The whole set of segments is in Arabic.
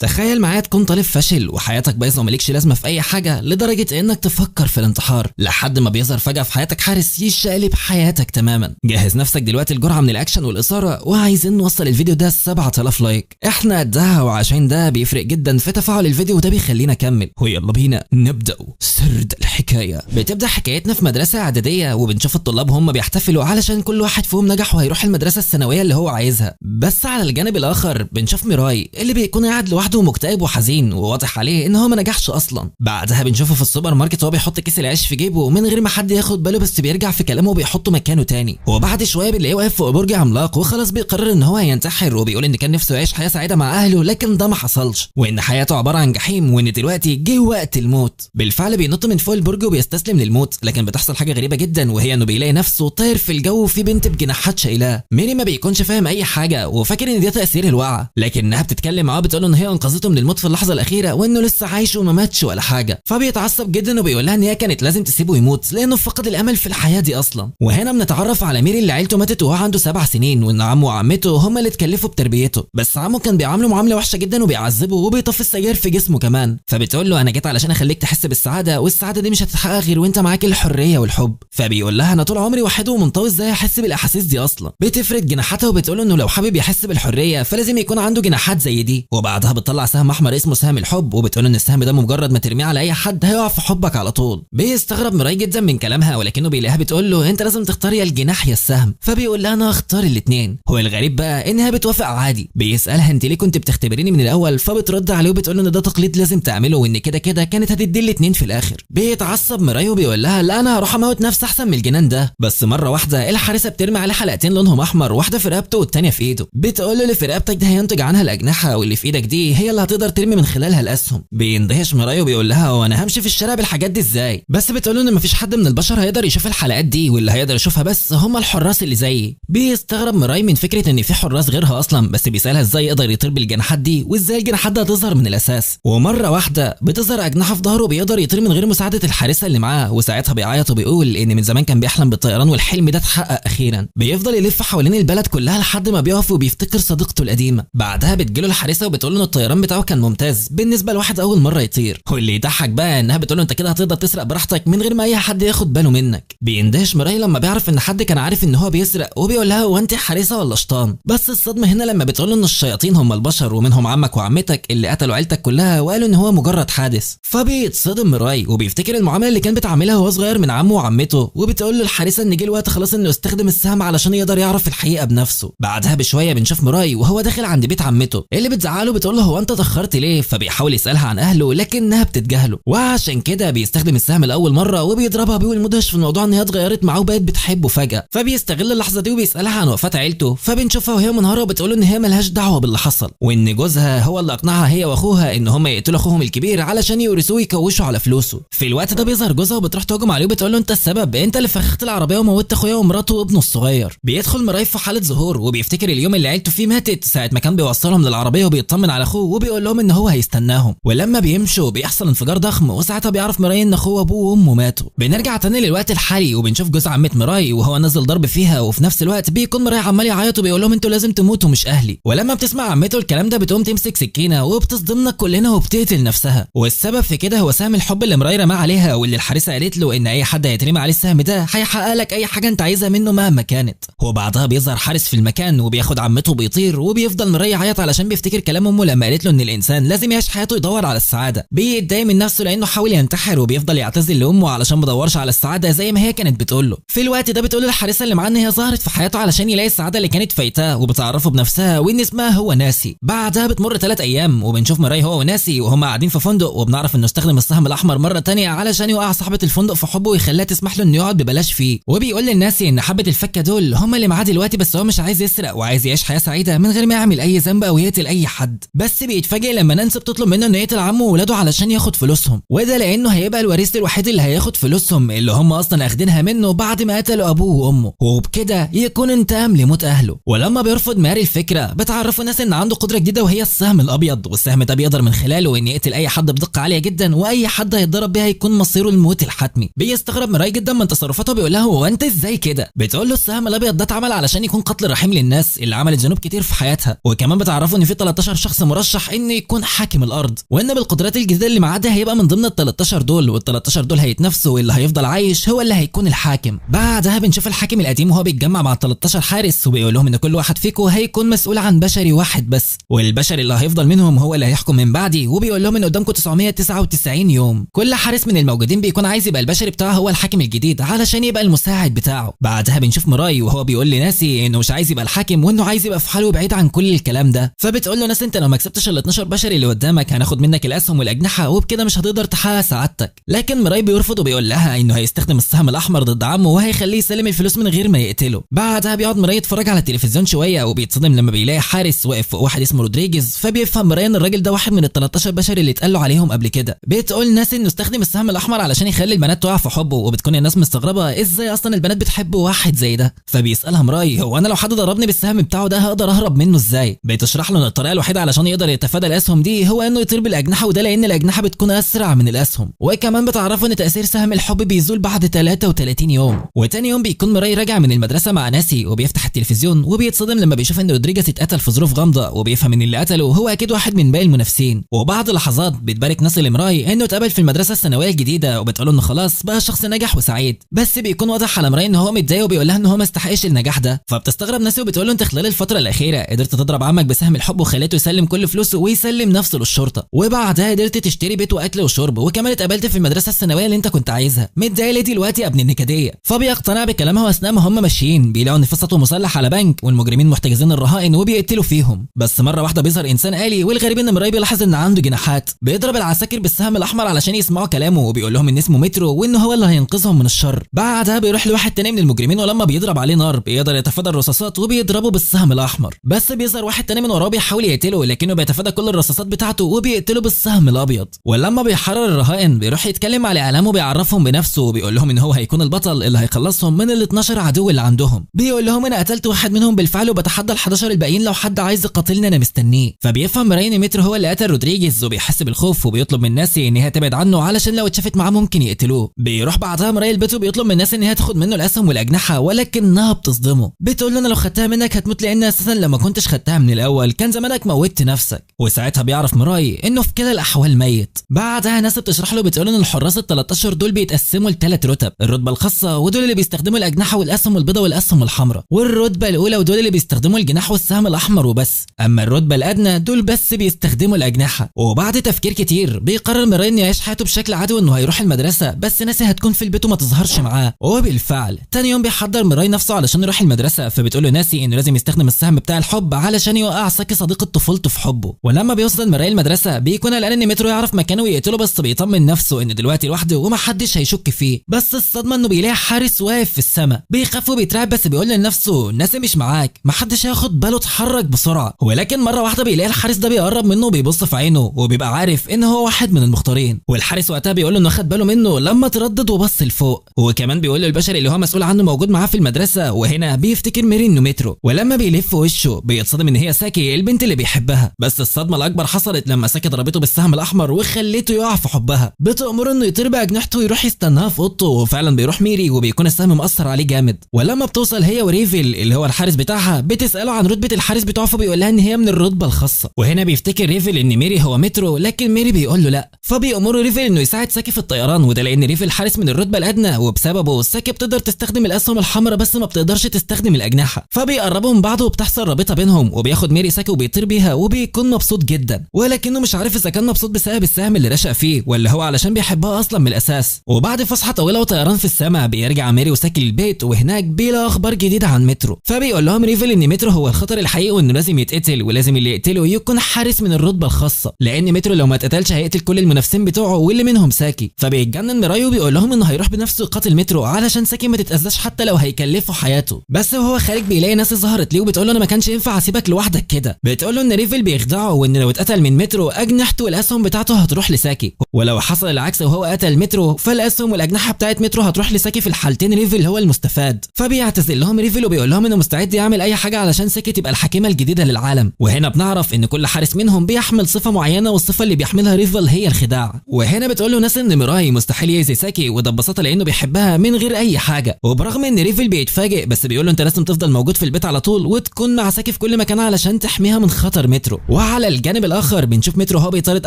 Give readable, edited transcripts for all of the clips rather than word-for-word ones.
تخيل معايا تكون طالب فاشل وحياتك بايظه ومالكش لازمه في اي حاجه لدرجه انك تفكر في الانتحار، لحد ما بيظهر فجاه في حياتك حارس يشقلب حياتك تماما. جهز نفسك دلوقتي الجرعه من الاكشن والاثاره، وعايزين نوصل الفيديو ده 7000 لايك، احنا قدها، وعشان ده بيفرق جدا في تفاعل الفيديو وده بيخلينا نكمل. ويلا بينا نبدا سرد الحكايه. بتبدا حكايتنا في مدرسه اعداديه، وبنشوف الطلاب هم بيحتفلوا علشان كل واحد فيهم نجح وهيروح المدرسه الثانويه اللي هو عايزها. بس على الجانب الاخر بنشوف ميراي اللي بيكون قاعد لوحده ومكتئب وحزين، وواضح عليه ان هو ما نجحش اصلا. بعدها بنشوفه في السوبر ماركت وهو بيحط كيس العيش في جيبه من غير ما حد ياخد باله، بس بيرجع في كلامه وبيحطه مكانه تاني. وبعد شويه بنلاقيه واقف فوق برج عملاق وخلاص بيقرر ان هو هينتحر، وبيقول ان كان نفسه يعيش حياه سعيده مع اهله لكن ده ما حصلش، وان حياته عباره عن جحيم، وان دلوقتي جه وقت الموت. بالفعل بينط من فوق البرج وبيستسلم للموت، لكن بتحصل حاجه غريبه جدا، وهي انه بيلاقي نفسه طاير في الجو وفي بنت بجناحات شايلاه. ميري ما بيكونش فاهم اي حاجه وفاكر ان ده تاثير الوعي، لكنها بتتكلم معاه بتقول له ان هي انقذته من الموت في اللحظه الاخيره، وانه لسه عايش وما ماتش ولا حاجه. فبيتعصب جدا وبيقول لها ان هي كانت لازم تسيبه يموت لانه فقد الامل في الحياه دي اصلا. وهنا بنتعرف على ميري اللي عيلته ماتت وهو عنده 7 سنين، وان عمه وعمته هم اللي اتكلفوا بتربيته، بس عمه كان بيعامله معامله وحشه جدا وبيعذبه وبيطفي السجاير في جسمه كمان. فبتقول له انا جيت علشان اخليك تحس بالسعاده، والسعاده دي مش هتتحقق غير وانت معاك الحريه والحب. فبيقول لها انا طول عمري وحيد ومنطوي، ازاي احس بالاحاسيس دي اصلا؟ بتفرد جناحاتها وبتقول له انه لو حابب يحس بالحريه فلازم يكون عنده جناحات زي دي. وبعدها بتطلع سهم احمر اسمه سهم الحب، وبتقول ان السهم ده مجرد ما ترميه على اي حد هيقع في حبك على طول. بيستغرب ميراي جدا من كلامها، ولكنه بيلاقيها بتقول له انت لازم تختار يا الجناح يا السهم. فبيقول لها انا هختار الاثنين. هو الغريب بقى انها بتوافق عادي. بيسالها انت ليه كنت بتختبريني من الاول؟ فبترد عليه وبتقول له ان ده تقليد لازم تعمله، وان كده كده كانت هتدي الاثنين في الاخر. بيتعصب ميراي وبيقول لها لا انا هروح اموت نفسي احسن من الجنان ده. بس مره واحده الحارسه بترمي عليه حلقتين لونهم احمر، واحده في رقبته والثانيه في ايده. بتقول له اللي في رقبتك ده هينتج عنها الاجنحه، واللي في ايدك دي هي اللي هتقدر ترمي من خلالها الاسهم. بيندهش ميراي وبيقول لها وانا همشي في الشارع بالحاجات دي ازاي؟ بس بتقول له ان مفيش حد من البشر هيقدر يشوف الحلقات دي، واللي هيقدر يشوفها بس هم الحراس اللي زيي. بيستغرب ميراي من فكره ان في حراس غيرها اصلا، بس بيسالها ازاي يقدر يطير بالجناحات دي، وازاي الجناحات دي هتظهر من الاساس. ومره واحده بتظهر اجنحه في ظهره بيقدر يطير من غير مساعده الحارسه اللي معاه، وساعتها بيعيط وبيقول ان من زمان كان بيحلم بالطيران والحلم ده اتحقق اخيرا. بيفضل يلف حوالين البلد كلها لحد ما بيقف وبيفتكر صديقته القديمه. بعدها بتجيله الحارسه وبتقول له ان الطيران بتاعه كان ممتاز بالنسبه لواحد اول مره يطير. واللي يضحك بقى انها بتقول له انت كده هتقدر تسرق براحتك من غير ما اي حد ياخد باله منك. بيندهش ميراي لما بيعرف ان حد كان عارف ان هو بيسرق، وبيقول لها هو انت حارسه ولا شيطان؟ بس الصدمه هنا لما بتقول له ان الشياطين هم البشر، ومنهم عمك وعمتك اللي قتلوا عيلتك كلها وقالوا ان هو مجرد حادث. فبيتصدم ميراي وبيفتكر المعامله اللي كان بتعاملها وهو صغير من عمه وعمته، وبتقول له الحارسه ان جه الوقت خلاص انه يستخدم السهم علشان يقدر يعرف الحقيقه بنفسه. بعدها بشويه بنشوف ميراي وهو داخل عند بيت عمته اللي بتزعله، بتقول له هو انت اتاخرت ليه؟ فبيحاول يسالها عن اهله لكنها بتتجاهله، وعشان كده بيستخدم السهم لاول مره وبيضربها بيه. المدهش في الموضوع ان هي اتغيرت معاه وبقت بتحبه فجاه، فبيستغل اللحظه دي وبيسالها عن وفاه عيلته. فبنشوفها وهي منهاره وبتقول له ان هي ملهاش دعوه باللي حصل، وان جوزها هو اللي اقنعها هي واخوها ان هم يقتلوا اخوهم الكبير علشان يورثوه ويكوشوا على فلوسه. في الوقت ده بيظهر جوزها وبتروح تهجم عليه وبتقول له انت السبب، انت اللي فخخت العربيه وموتت اخويا ومراته وابنه الصغير. بيدخل ميراي في حاله ذهور وبيفتكر اليوم اللي عيلته فيه ماتت ساعه ما كان بيوصلهم للعربيه وبيطمن على اخوه وبيقول لهم ان هو هيستناهم. ولما بيمشوا بيحصل انفجار ضخم، وساعتها بيعرف ميراي ان اخوه وابوه وامه ماتوا. بنرجع تاني للوقت الحالي وبنشوف جوز عمه ميراي وهو نازل ضرب فيها، وفي نفس الوقت بيكون ميراي عمال يعيط وبيقول لهم انتوا لازم تموتوا مش اهلي. ولما بتسمع عمته الكلام ده بتقوم تمسك سكينه وبتصدمنا كلنا وبتقتل نفسها. والسبب في كده هو سهم الحب اللي ميراي رماه عليها، واللي الحارسه قالت له ان اي حد هيترمي عليه السهم ده هيحقق لك اي حاجه انت عايزها منه مهما كانت. وبعدها بيظهر حارس في المكان وبياخد عمته بيطير، وبيفضل ميراي يعيط علشان بيفتكر كلام امه لما قالت له ان الانسان لازم يعيش حياته يدور على السعاده. بيتضايق من نفسه لانه حاول ينتحر، وبيفضل يعتذر لامه علشان ما دورش على السعاده زي ما هي كانت بتقول له. في الوقت ده بتقول الحارسه اللي معاه ان هي ظهرت في حياته علشان يلاقي السعاده اللي كانت فايتاه، وبتعرفه بنفسها وان اسمها هو ناسي. بعدها بتمر 3 ايام وبنشوف ميراي هو وناسي وهم قاعدين في فندق، وبنعرف انه استخدم السهم الاحمر مره تانية علشان يوقع صاحبه الفندق في حبه ويخليها تسمح له انه يقعد ببلاش فيه. وبيقول للناسي ان حبه الفكه دول هم اللي معاه دلوقتي، بس هو مش عايز يسرق وعايز يعيش حياه سعيده من غير ما يعمل اي ذنب او يقتل اي حد. بس بيتفاجئ لما نانسي بتطلب منه انه يقتل عمه وولاده علشان ياخد فلوسهم، وده لانه هيبقى الوريث الوحيد اللي هياخد فلوسهم اللي هم اصلا اخدينها منه بعد ما قتلوا ابوه وامه، وبكده يكون انتقم لموت اهله. ولما بيرفض ماري الفكره بتعرفوا الناس ان عنده قدره جديده وهي السهم الابيض، والسهم ده بيقدر من خلاله ان يقتل اي حد بدقه عاليه جدا، واي حد هيتضرب بيها يكون مصيره الموت الحتمي. بيستغرب ميراي جدا من تصرفاته وبيقول لها هو انت ازاي كده؟ بتقول له السهم الابيض ده اتعمل علشان يكون قتل رحيم للناس اللي عملت ذنوب كتير في حياتها. وكمان بتعرفوا ان في 13 شخص مرشح مرشح انه يكون حاكم الارض، وان بالقدرات الجديده اللي معاه ده هيبقى من ضمن ال 13 دول، وال 13 دول هيتنافسوا واللي هيفضل عايش هو اللي هيكون الحاكم. بعدها بنشوف الحاكم القديم وهو بيتجمع مع ال 13 حارس وبيقول لهم ان كل واحد فيكم هيكون مسؤول عن بشري واحد بس، والبشري اللي هيفضل منهم هو اللي هيحكم من بعدي، وبيقول لهم ان قدامكم 999 يوم. كل حارس من الموجودين بيكون عايز يبقى البشري بتاعه هو الحاكم الجديد علشان يبقى المساعد بتاعه. بعدها بنشوف مراي وهو بيقول لناسي انه مش عايز يبقى الحاكم وانه عايز يبقى في حاله بعيد عن كل الكلام ده، فبتقول له ناس انت لو ما كسبتش ال 12 بشري اللي قدامك هناخد منك الاسهم والاجنحه وبكده مش هتقدر تحقق سعادتك. لكن مراي بيرفض وبيقول لها انه هيستخدم السهم الاحمر ضد عمه وهيخليه يسلم الفلوس من غير ما يقتله. بعدها بيقعد مراي يتفرج على التلفزيون شويه وبيتصدم لما بيلاقي حارس واقف فوق واحد اسمه رودريجيز، فبيفهم مراي ان الراجل ده واحد من ال 13 بشري اللي اتقالوا عليهم قبل كده. بتقول ناس انه استخدم السهم الاحمر علشان يخلي البنات تقع في حبه، وبتكون الناس مستغربه ازاي اصلا البنات بتحب واحد زي ده. فبيسالها مراي هو انا لو حد ضربني بالسهم بتاعه ده هقدر اهرب منه ازاي؟ بتشرح له ان الطريقه الوحيده علشان يقدر يتفادى الاسهم دي هو انه يطير بالاجنحه، وده لان الاجنحه بتكون اسرع من الاسهم، وكمان بتعرفوا ان تاثير سهم الحب بيزول بعد 33 يوم. وتاني يوم بيكون مراي راجع من المدرسه مع ناسي وبيفتح التلفزيون وبيتصدم لما بيشوف ان رودريجيز اتقتل في ظروف غامضه، وبيفهم ان اللي قتله هو اكيد واحد من باقي المنافسين. وبعد لحظات بتبارك ناسي لمراي انه اتقبل في المدرسه الثانويه الجديده، وبتقول انه خلاص بقى شخص ناجح وسعيد، بس بيكون واضح على مراي ان هو متضايق وبيقول لها ان هو ما استحقش النجاح ده. فبتستغرب ناسي وبتقول له انت خلال الفتره الاخيره قدرت تضرب عمك بسهم الحب وخليته يسلم كل فلوسه ويسلم نفسه للشرطه، وبعدها قدرت تشتري بيت واكل وشرب، وكمان اتقبلت في المدرسه الثانويه اللي انت كنت عايزها. متضايق ليه دلوقتي يا ابن النكديه؟ فبيقتنع بكلامها، واثناء ما هم ماشيين بيلاقوا ان في سطو مسلح على بنك والمجرمين محتجزين الرهائن وبيقتلوا فيهم. بس مره واحده بيظهر انسان آلي، والغريب ان مراي بيلاحظ ان عنده جناحات. بيضرب العساكر بالسهم الاحمر علشان يسمعوا كلامه، وبيقول لهم ان اسمه مترو وانه هو اللي هينقذهم من الشر. بعدها بيروح لواحد تاني من المجرمين، ولما بيضرب عليه نار بيقدر يتفادى الرصاصات وبيضربه بالسهم الاحمر، بس بيظهر واحد تاني من وراه بيحاول يقتله لكنه بيتفادى كل الرصاصات بتاعته وبيقتله بالسهم الابيض. ولما بيحرر الرهائن بيروح يتكلم على اعلامه وبيعرفهم بنفسه وبيقول لهم ان هو هيكون البطل اللي هيخلصهم من ال 12 عدو اللي عندهم. بيقول لهم انا قتلت واحد منهم بالفعل وبتحدى ال 11 الباقيين لو حد عايز يقاتلني انا مستنيه. فبيفهم مراي ان مترو هو اللي قتل رودريجيز وبيحس بالخوف وبيطلب من ناسي ان هي تبعد عنه علشان لو اتشافت معاه ممكن يقتلوه. بيروح بعدها مراي البيت وبيطلب من ناسي ان هي تاخد منه الاسهم والاجنحه، ولكنها بتصدمه. بتقول له انا لو خدتها منك هتموت لان اساسا لما كنتش خدتها من الاول كان زمانك موتت نفسك. وساعتها بيعرف مراي انه في كلا الاحوال ميت. بعدها ناس بتشرح له بتقول ان الحراس ال 13 دول بيتقسموا لثلاث رتب، الرتبه الخاصه ودول اللي بيستخدموا الاجنحه والاسهم البيضاء والاسهم الحمراء، والرتبه الاولى ودول اللي بيستخدموا الجناح والسهم الاحمر وبس، اما الرتبه الادنى دول بس بيستخدموا الاجنحه. وبعد تفكير كتير بيقرر مراي انه يعيش حياته بشكل عادي وانه هيروح المدرسه، بس ناسي هتكون في البيت وما تظهرش معاه. وبالفعل تاني يوم بيحضر مراي نفسه علشان يروح المدرسه، فبتقول له ناسي انه لازم يستخدم السهم بتاع الحب علشان يوقع ساكي صديقه طفولته في حبه. ولما بيوصل مراي المدرسه بيكون قلقان ان مترو يعرف مكانه ويقتله، بس بيطمن نفسه ان دلوقتي لوحده ومحدش هيشك فيه. بس الصدمه انه بيلاقي حارس واقف في السماء، بيخاف وبيترعب بس بيقول لنفسه ناسي مش معاك، محدش هياخد باله، اتحرك بسرعه. ولكن مره واحده بيلاقي الحارس ده بيقرب منه وبيبص في عينه وبيبقى عارف ان هو واحد من المختارين، والحارس وقتها بيقول له انه خد باله منه لما تردد وبص لفوق، وكمان بيقول له البشري اللي هو مسؤول عنه موجود معاه في المدرسه، وهنا بيفتكر ميري انه مترو. ولما بيلف وشه بيتصدم ان هي ساكي البنت اللي بيحبها، بس الصدمه الاكبر حصلت لما ساكي ضربته بالسهم الاحمر وخليته يقع في حبها. بتأمره انه يطير باجنحته ويروح يستناها في اوضته، وفعلا بيروح ميري وبيكون السهم مأثر عليه جامد. ولما بتوصل هي وريفل اللي هو الحارس بتاعها بتساله عن رتبه الحارس بتاعه، فبيقول لها ان هي من الرتبه الخاصه. وهنا بيفتكر ريفل ان ميري هو مترو، لكن ميري بيقول له لا، فبيأمره ريفل انه يساعد ساكي في الطيران، وده لان ريفل حارس من الرتبه الادنى وبسببه ساكي بتقدر تستخدم الاسهم الحمراء بس ما بتقدرش تستخدم الاجنحه. فبيقربوا من بعض وبتحصل رابطه بينهم، وبياخد ميري ساكي وبيطير بيها وبيكون مبسوط جدا، ولكنه مش عارف اذا كان مبسوط بسبب السهم اللي رشق فيه ولا هو علشان بيحبها اصلا من الاساس. وبعد فسحه طويله وطيران في السماء بيرجع ميري وساكي للبيت، وهناك بيلاقوا اخبار جديده عن مترو. فبيقول لهم ريفل ان مترو هو الخطر الحقيقي وانه لازم يتقتل، ولازم اللي يقتله يكون حارس من الرتبه الخاصه، لان مترو لو ما اتقتلش هيقتل كل المنافسين بتوعه واللي منهم ساكي. فبيتجنن مراي وبيقول لهم انه هيروح بنفسه يقاتل مترو علشان ساكي ما تتاذاش حتى لو هيكلفه حياته. بس وهو خارج بيلاقي ناس ظهرت ليه وبتقول له انا ما كانش ينفع اسيبك لوحدك كده. بتقول له ان ريفل بيخدعه وان لو اتقتل من مترو اجنحته والاسهم بتاعته هتروح لساكي، ولو حصل العكس وهو قتل مترو فالاسهم والاجنحه بتاعت مترو هتروح لساكي. في الحالتين ريفل هو المستفاد. فبيعتذر لهم ريفل وبيقول لهم انه مستعد يعمل اي حاجه علشان ساكي تبقى الحاكمه الجديده للعالم. وهنا بنعرف ان كل حارس منهم بيحمل صفه معينه، والصفه اللي بيحملها ريفل هي الخداع. وهنا بتقول له ناس ان مراي مستحيل يأذي ساكي، وده ببساطه لانه بيحبها من غير اي حاجه. وبرغم ان ريفل بيتفاجئ بس بيقول له انت لازم تفضل موجود في البيت على طول وتكون مع ساكي في كل مكان علشان تحميها من خطر مترو. وعلى الجانب الاخر بنشوف مترو هو بيطارد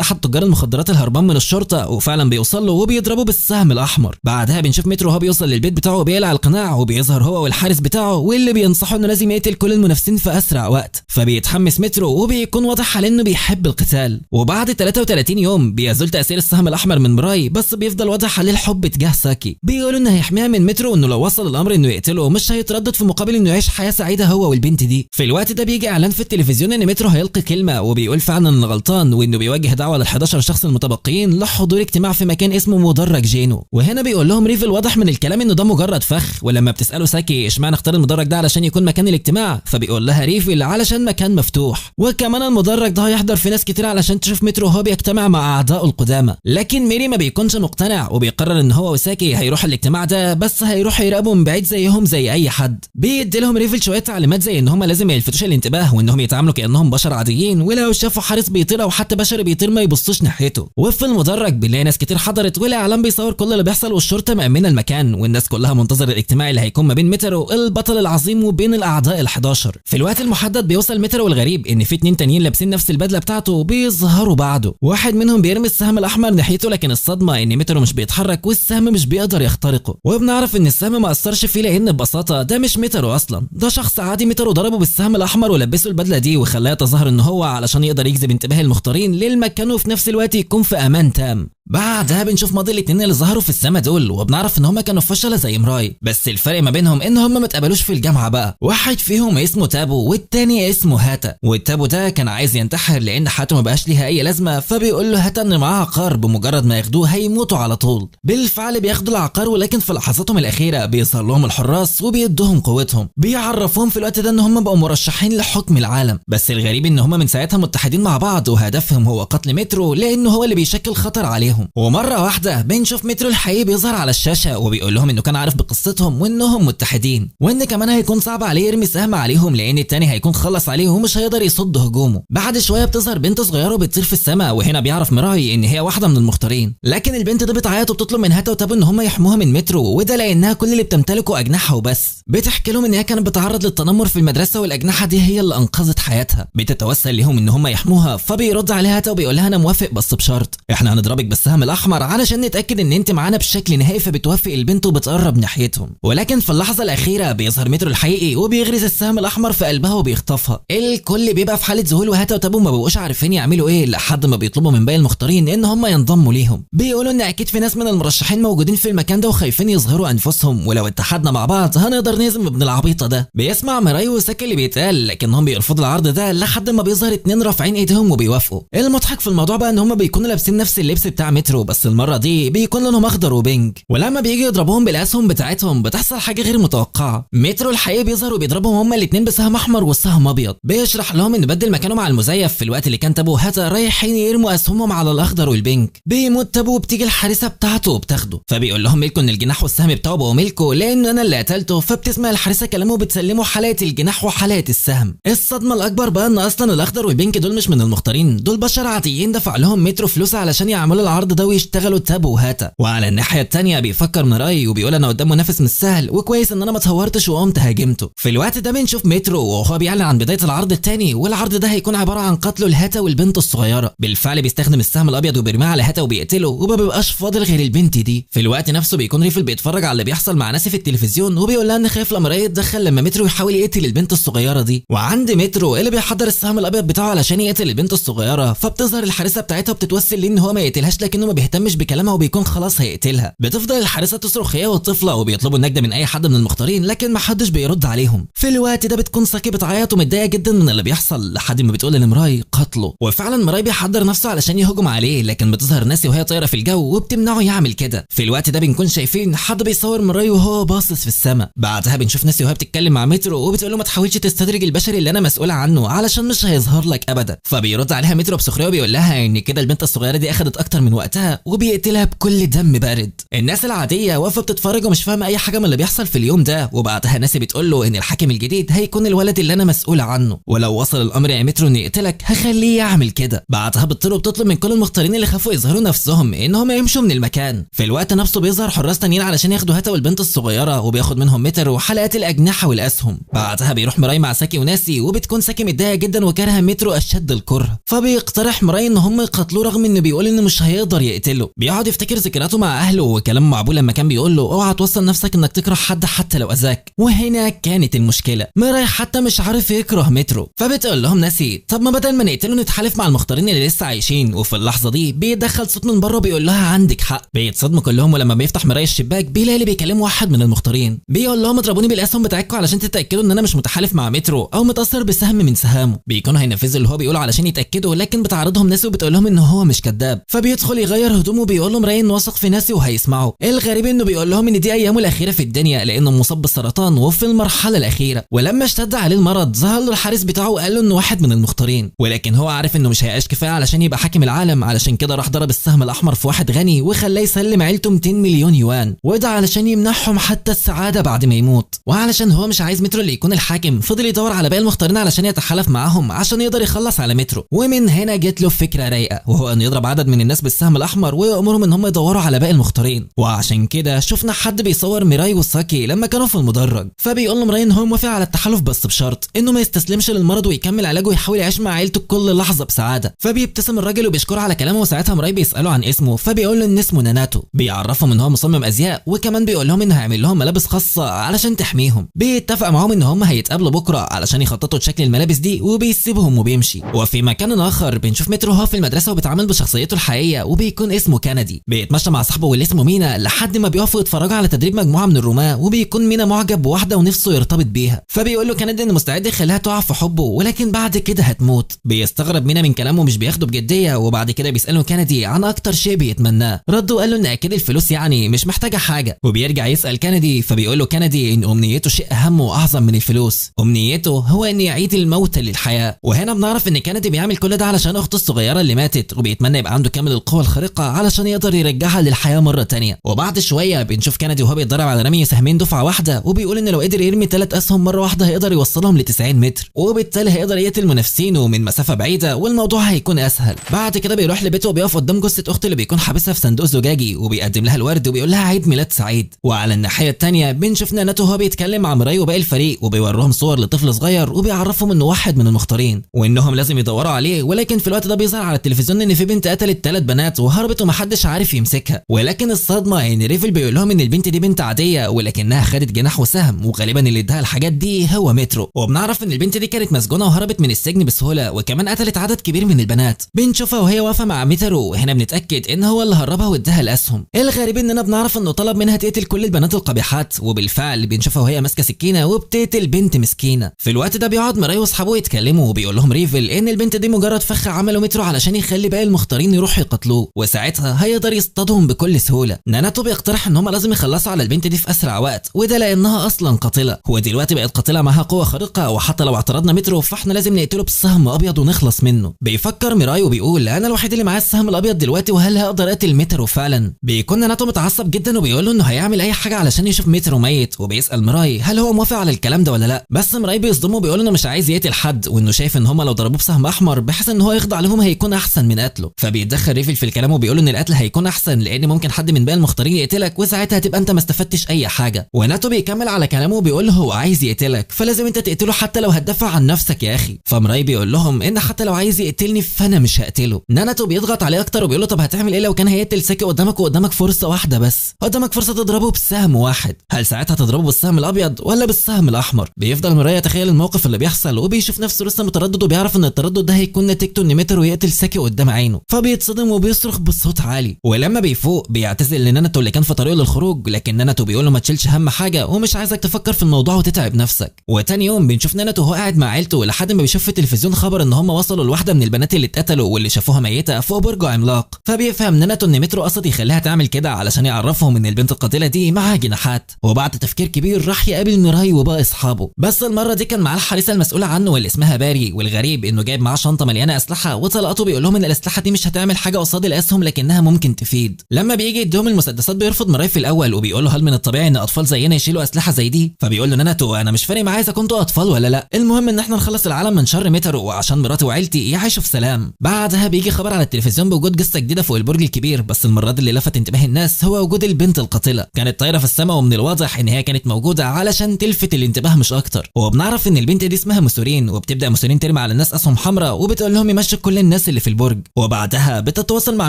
احد تجار المخدرات الهربان من الشرطه، وفعلا بيوصل له وبيضربه بالسهم الاحمر. بعدها بنشوف مترو هو بيوصل للبيت بتاعه وبيقلع القناع، وبيظهر هو والحارس بتاعه واللي بينصحه انه لازم يقتل كل المنافسين في اسرع وقت. فبيتحمس مترو وبيكون واضح على انه بيحب القتال. وبعد 33 يوم بيزول تاثير السهم الاحمر من مراي، بس بيفضل واضح عليه الحب تجاه ساكي. بيقولوا انه هيحميها من مترو، انه لو وصل الامر انه يقتله مش هيتردد في مقابل انه يعيش حياه سعيده هو والبنت دي. في الوقت ده بيجي اعلان في التلفزيون ان مترو هيلقي كلمه، وبيقول فعلا انه غلطان، وانه بيوجه دعوه لل11 شخص المتبقيين لحضور اجتماع في مكان اسمه مدرج جينو. وهنا بيقول لهم ريف الواضح من الكلام انه ده مجرد فخ. ولما بتساله ساكي اشمعنى اختار المدرج ده علشان يكون مكان الاجتماع، فبيقول لها ريفل علشان مكان مفتوح، وكمان المدرج ده هيحضر في ناس كتير علشان تشوف مترو هو بيجتمع مع اعدائه القدامى. لكن ميري ما بيكونش مقتنع، وبيقرر ان هو وساكي هيروح الاجتماع ده، بس هيروح يراقبوا من بعيد زيهم زي اي حد. بيدي لهم ريفل شويه تعليمات زي ان هم لازم ما يلفتوش الانتباه، وانهم يتعاملوا كانهم بشر عاديين، ولو شافوا حارس بيطير او حتى بشر بيطير ما يبصوش ناحيته. وفي المدرج بنلاقي ناس كتير حضرت، والاعلام بيصور كل اللي بيحصل، والشرطه مأمنه المكان، والناس كلها منتظر الاجتماع اللي هيكون ما بين مترو البطل العظيم وبين الاعداء ال11. في الوقت المحدد بيوصل مترو، والغريب ان في 2 تانيين لابسين نفس البدله بتاعته بيظهروا بعده. واحد منهم بيرمي السهم الاحمر ناحيته، لكن الصدمه ان مترو مش بيتحرك والسهم مش بيقدر يخترقه. وبنعرف ان السهم ما اثرش فيه، لان ببساطه ده مش مترو اصلا، ده شخص عادي مترو ضربه بالسهم الاحمر ولبسه البدله دي وخلاه يتظاهر ان هو علشان يقدر يجذب انتباه المختارين للمكان وفي نفس الوقت يكون في امان تام. بعدها بنشوف ماضي الاثنين اللي ظهروا في السما دول، وبنعرف ان هما كانوا فشله زي مراي، بس الفرق ما بينهم ان هما ما اتقابلوش في الجامعه بقى. واحد فيهم اسمه تابو والتاني اسمه هاتا. والتابو ده كان عايز ينتحر لان حياته ما بقاش ليها اي لازمه، فبيقول له هاتا ان معاه عقار بمجرد ما ياخدوه هيموتوا على طول. بالفعل بياخدوا العقار، ولكن في لحظاتهم الاخيره بيظهر لهم الحراس وبيدوهم قوتهم، بيعرفوهم في الوقت ده ان هما بقوا مرشحين لحكم العالم. بس الغريب ان هما من ساعتها متحدين مع بعض، وهدفهم هو قتل مترو لانه هو اللي بيشكل خطر عليهم. ومره واحده بنشوف مترو الحقيقي بيظهر على الشاشه، وبيقول لهم انه كان عارف بقصتهم وانهم متحدين، وان كمان هيكون صعب عليه يرمي سهم عليهم لان التاني هيكون خلص عليه ومش هيقدر يصد هجومه. بعد شويه بتظهر بنت صغيره وبتطير في السماء، وهنا بيعرف مراي ان هي واحده من المختارين. لكن البنت دي بتعيط وبتطلب من هاتا وتابو ان هم يحموها من مترو، وده لانها كل اللي بتمتلكه اجنحه وبس. بتحكي لهم ان هي كانت بتتعرض للتنمر في المدرسه، والاجنحه دي هي اللي انقذت حياتها. بتتوسل لهم ان هم يحموها، فبيرد عليها هاتا وبيقول لها انا موافق بس بشرط، احنا هنضربك بالسهم الاحمر علشان نتاكد ان انت معانا بشكل نهائي. فبتوافق البنت وبتقرب ناحيتهم، ولكن في اللحظه الاخيره بيظهر مترو الحقيقي وبيغرز السهم الاحمر في قلبها وبيخطفها. الكل بيبقى في حاله ذهول، وهاتا وتابو ما بيبقوش عارفين يعملوا ايه لحد ما بيطلبوا من باقي المختارين ان هم ينضموا ليهم. بيقولوا ان اكيد في ناس من المرشحين موجودين في المكان ده وخايفين يظهروا انفسهم، ولو اتحدنا مع بعض هنقدر نهزم ابن العبيطه ده. بيسمع مراي وساكي اللي بيتقال، لكنهم بيرفضوا العرض ده لحد ما بيظهر 2 رافعين ايديهم وبيوافقوا. المضحك في الموضوع بقى ان هم بيكونوا لابسين نفس اللبس بتاع مترو، بس المره دي بيكون لونهم اخضر وبينك، ولما بيجي يضربوهم بالاسهم بتاعتهم بتحصل حاجه غير متوقعه. مترو الحقيقي بيظهر وبيضربهم هما الاثنين بسهم احمر والسهم ابيض. بيشرح لهم ان بدل مكانه مع المزيف في الوقت اللي كان تابو وهاتا رايحين يرموا اسهمهم على الاخضر والبينك. بيموت تابو وبتيجي الحارسه بتاعته وبتاخده، فبيقول لهم ملكه ان الجناح والسهم بتاعه بقوا ملكه لان انا اللي قتلته. فبتسمع الحارسه كلامه وبتسلمه حلقه الجناح وحلقه السهم. الصدمه الاكبر بقى ان اصلا الاخضر والبينك دول مش من المختارين، دول بشر عاديين دفع لهم مترو فلوس علشان يعملوا العرض ده ويشتغلوا تابو وهاتا. وعلى الناحيه الثانيه بيفكر مراي وبيقول انا قدام منافس مش سهل، وكويس ان انا ما اتهورتش وقمت هاجمته. في الوقت ده بنشوف مترو وهو بيعلن عن بدايه العرض الثاني، والعرض ده هيكون عباره عن قتله لهاتا والبنت الصغيره. بالفعل بيستخدم السهم الابيض وبيرميه على هاتا وبيقتله، وما بيبقاش فاضل غير البنت دي. في الوقت نفسه بيكون ريفل بيتفرج على اللي بيحصل مع ناس في التلفزيون، وبيقول لها ان خايف لما راي يتدخل لما مترو يحاول يقتل البنت الصغيره دي. وعند مترو اللي بيحضر السهم الابيض بتاعه علشان يقتل البنت الصغيره، فبتظهر الحارسه بتاعتها وبتتوسل ليه ان هو ما يقتلهاش، لكنه ما بيهتمش بكلامها وبيكون خلاص هيقتلها. بتفضل الحارسه تصرخ هي والطفله وبيطلبوا النجده من اي حد من المختارين، لكن ما حدش بيرد عليهم. في الوقت ده بتكون ساكي بتعيط ومتضايقه جدا من اللي بيحصل لحد ما بتقول لمراي قتله. وفعلا مراي بيحضر نفسه علشان يهجم عليه، لكن بتظهر ناسي وهي طايره في الجو وبتمنعه يعمل كده. في الوقت ده بنكون شايفين حد بيصور مراي وهو باصص في السماء. بعدها بنشوف ناسي وهي بتتكلم مع مترو وبتقول له ما تحاولش تستدرج البشري اللي انا مسؤوله عنه علشان مش هيظهر لك ابدا. فبيرد عليها مترو بسخريه وبيقول لها ان كده البنت الصغيره دي اخذت اكتر من وقتها وقتها وبيقتلها بكل دم بارد. الناس العاديه واقفه بتتفرج ومش فاهمه اي حاجه من اللي بيحصل في اليوم ده، وبعدها ناسي بتقول له ان الحاكم الجديد هيكون الولد اللي انا مسؤوله عنه، ولو وصل الامر يا مترو انه يقتلك هخليه يعمل كده. بعدها بتطير وبتطلب من كل المختارين اللي خافوا يظهروا نفسهم انهم يمشوا من المكان. في الوقت نفسه بيظهر حراس تانيين علشان ياخدوا هاتا والبنت الصغيره، وبياخد منهم مترو حلقات الاجنحه والاسهم. بعدها بيروح مراي مع ساكي وناسي، وبتكون ساكي متضايقه جدا وكارهه مترو اشد الكره، فبيقترح مراي ان هم يقتلوه رغم انه بيقول انه مش هيقدر يقتله. بيقعد يفتكر ذكرياته مع اهله وكلام مع ابوه لما كان بيقول له اوعى توصل نفسك انك تكره حد حتى لو اذاك. وهنا كانت المشكله، مراي حتى مش عارف يكره مترو، فبتقول لهم ناسي طب ما بدل ما نقتله نتحالف مع المختارين اللي لسه عايشين. وفي اللحظه دي بيدخل صوت من بره بيقول لها عندك حق. بيتصدموا كلهم، ولما بيفتح مراي الشباك بيلاقي اللي بيكلم واحد من المختارين بيقول لهم اضربوني بالاسهم بتاعتكم علشان تتاكدوا ان انا مش متحالف مع مترو او متاثر بسهم من سهامه. بيكونوا هينفذوا اللي هو بيقوله علشان يتاكدوا، لكن بتعرضهم ناسي وبتقول لهم ان هو مش كذاب. فبيدخل يغير هدومه وبيقول لهم مراي انه واثق في ناسي وهيسمعوا. الغريب انه بيقول لهم ان دي ايامه الاخيره في الدنيا لانه مصاب بالسرطان وفي المرحله الاخيره، ولما اشتد عليه المرض ظهر له الحارس بتاعه وقال له انه واحد من المختارين، ولكن هو عارف انه مش هيعيش كفايه علشان يبقى حاكم العالم، علشان كده راح ضرب السهم الاحمر في واحد غني وخلاه يسلم عيلته 200 مليون يوان، وده علشان يمنحهم حتى السعاده بعد ما يموت. وعلشان هو مش عايز مترو اللي يكون الحاكم فضل يدور على باقي المختارين علشان يتحالف معاهم عشان يقدر يخلص على مترو. ومن هنا جت له فكره رايقه، وهو انه يضرب عدد من الناس بالسهم الاحمر ويامرهم ان هم يدوروا على باقي المختارين. وعشان كده شفنا حد بيصور ميراي وساكي لما كانوا في المدرج، فبيقول له ميراي ان هو موافق على التحالف بس بشرط انه ما يستسلمش للمرض ويكمل علاجه ويحاول يعيش مع عيلته كل لحظه بسعاده. فبيبتسم الراجل وبيشكره على كلامه، وساعتها ميراي بيساله عن اسمه، فبيقول له ان اسمه ناناتو. بيعرفهم ان هو مصمم ازياء، وكمان بيقول لهم انه هيعمل لهم ملابس خاصه علشان تحميهم. بيتفق معاهم ان هم هيتقابلوا بكره علشان يخططوا لشكل الملابس دي، وبيسيبهم وبيمشي. وفي مكان اخر بنشوف مترو هو في المدرسه وبيتعامل بشخصيته الحقيقيه وبيكون اسمه كندي. بيتمشى مع صاحبه واللي اسمه مينا لحد ما بيقفوا يتفرجوا على تدريب مجموعه من الرماة، وبيكون مينا معجب بواحده ونفسه يرتبط بيها، فبيقول له كندي انه مستعد يخليها تقع في حبه ولكن بعد كده هتموت. بيستغرب مينا من كلامه مش بياخده بجديه، وبعد كده بيساله كندي عن اكتر شيء بيتمناه. رد وقال له ان اكيد الفلوس يعني مش محتاجه حاجه، وبيرجع يسال كندي فبيقول له كندي ان امنيته شيء اهم واعظم من الفلوس، امنيته هو ان يعيد الموت للحياه. وهنا بنعرف ان كندي بيعمل كل ده علشان اخته الصغيره اللي ماتت، وبيتمنى يبقى عنده كامل القوه الخارقه علشان يقدر يرجعها للحياه مره تانية. وبعد شويه بنشوف كندي وهو بيتدرب على رمي سهمين دفعه واحده، وبيقول ان لو قدر يرمي 3 اسهم مره واحده هيقدر يوصلهم ل 90 متر، وبالتالي هيقدر يقتل منافسينه من مسافه بعيده والموضوع هيكون اسهل. بعد كده بيروح لبيته وبيقف قدام جثه اخته اللي بيكون حابسها في صندوق زجاجي، وبيقدم لها الورد وبيقول لها عيد ميلاد سعيد. وعلى الناحيه الثانيه بنشوف ناناتو وهو بيتكلم مع مراي وباقي الفريق، وبيوريهم صور لطفل صغير وبيعرفهم انه واحد من المختارين وانهم لازم يدوروا عليه. ولكن في الوقت ده بيظهر على التلفزيون ان في بنت قتلت 3 بنات وهربت ومحدش عارف يمسكها، ولكن الصدمه ان ريفل بيقول لهم ان البنت دي بنت عاديه ولكنها خدت جناح وسهم، وغالبا اللي اداها الحاجات دي هو مترو. وبنعرف ان البنت دي كانت مسجونه وهربت من السجن بسهوله، وكمان قتلت عدد كبير من البنات. بنشوفها وهي واقفه مع مترو، وهنا بنتاكد ان هو اللي هربها واداها الاسهم. الغريب اننا بنعرف انه طلب منها تقتل كل البنات القبيحات، وبالفعل بنشوفها وهي ماسكه سكينه وبتقتل بنت مسكينه. في الوقت ده بيقعد مراي واصحابه يتكلموا، وبيقول لهم ريفل ان البنت دي مجرد فخ عمله مترو علشان يخلي باقي المختارين يروحوا يقتلوه، وساعتها هيقدر يصطادهم بكل سهوله. ناناتو بيقترح ان هم لازم يخلصوا على البنت دي في اسرع وقت، وده لانها اصلا قاتله، ودلوقتي بقت قاتله معاها قوه خارقه، وحتى لو اعترضنا مترو فاحنا لازم نقتله بسهم ابيض ونخلص منه. بيفكر ميراي وبيقول انا الوحيد اللي معاه السهم الابيض دلوقتي، وهل هقدر اقتل مترو فعلا؟ بيكون ناناتو متعصب جدا وبيقول له انه هيعمل اي حاجه علشان يشوف مترو ميت، وبيسال ميراي هل هو موافق على الكلام ده ولا لا. بس ميراي بيصدمه وبيقول انه مش عايز يقتل حد، وانه شايف ان هم لو ضربوه بسهم احمر بحيث ان هو يخضع لهم هيكون احسن من قتله. فبيتدخل ريفل في الكلام وبيقول ان القتل هيكون احسن لان ممكن حد من باقي المختارين يقتلك، وساعتها هتبقى انت ما استفدتش اي حاجه. وناتو بيكمل على كلامه وبيقول له هو عايز يقتلك فلازم انت تقتله حتى لو هتدافع عن نفسك يا اخي. فمراي بيقول لهم ان حتى لو عايز يقتلني فانا مش هقتله. ناناتو بيضغط عليه اكتر وبيقول له طب هتعمل ايه لو كان هيقتل ساكي قدامك وقدامك فرصه واحده بس، قدامك فرصه تضربه بسهم واحد، هل ساعتها تضربه بالسهم الابيض ولا بالسهم الاحمر؟ بيفضل مراي يتخيل الموقف اللي بيحصل، وبيشوف نفسه لسه متردد، وبيعرف ان التردد ده هيكون نتيجته ان مترو يقتل ساكي قدام عينه، فبيتصدم وبيصرخ بصوت عالي. ولما بيفوق بيعتذر لناناتو اللي كان في طريقه للخروج، لكن ناناتو بيقول له ما تشيلش هم حاجه ومش عايزك تفكر في الموضوع وتتعب نفسك. وتاني يوم بنشوف ناناتو وهو قاعد مع عيلته لحد ما بيشوف في التلفزيون خبر ان هم وصلوا لواحده من البنات اللي اتقتلوا واللي شافوها ميته فوق برج عملاق، فبيفهم ناناتو ان مترو قصد يخليها تعمل كده علشان يعرفهم ان البنت القاتله دي معاها جناحات. وبعد تفكير كبير راح يقابل ميراي وباقي اصحابه، بس المره دي كان معاه الحارسه المسؤوله عنه واللي اسمها باري، والغريب انه جايب معاه شنطه مليانه اسلحه، وطلقته بيقول لهم ان الاسلحه دي مش هتعمل حاجه قصاد بعض الاسهم لكنها ممكن تفيد. لما بيجي يديهم المسدسات بيرفض مراي في الاول وبيقول له هل من الطبيعي ان اطفال زينا يشيلوا اسلحه زي دي؟ فبيقول له ناناتو انا مش فارق معايا اذا كنتوا اطفال ولا لا، المهم ان احنا نخلص العالم من شر ميترو وعشان مراتي وعيلتي يعيشوا في سلام. بعدها بيجي خبر على التلفزيون بوجود جثه جديده فوق البرج الكبير، بس المره دي اللي لفت انتباه الناس هو وجود البنت القاتله، كانت طايره في السماء ومن الواضح ان هي كانت موجوده علشان تلفت الانتباه مش اكتر. وبنعرف ان البنت دي اسمها موسورين، وبتبدا موسورين ترمي على الناس اسهم حمراء وبتقول لهم يمشوا كل الناس اللي في البرج. وبعدها بتتواصل مع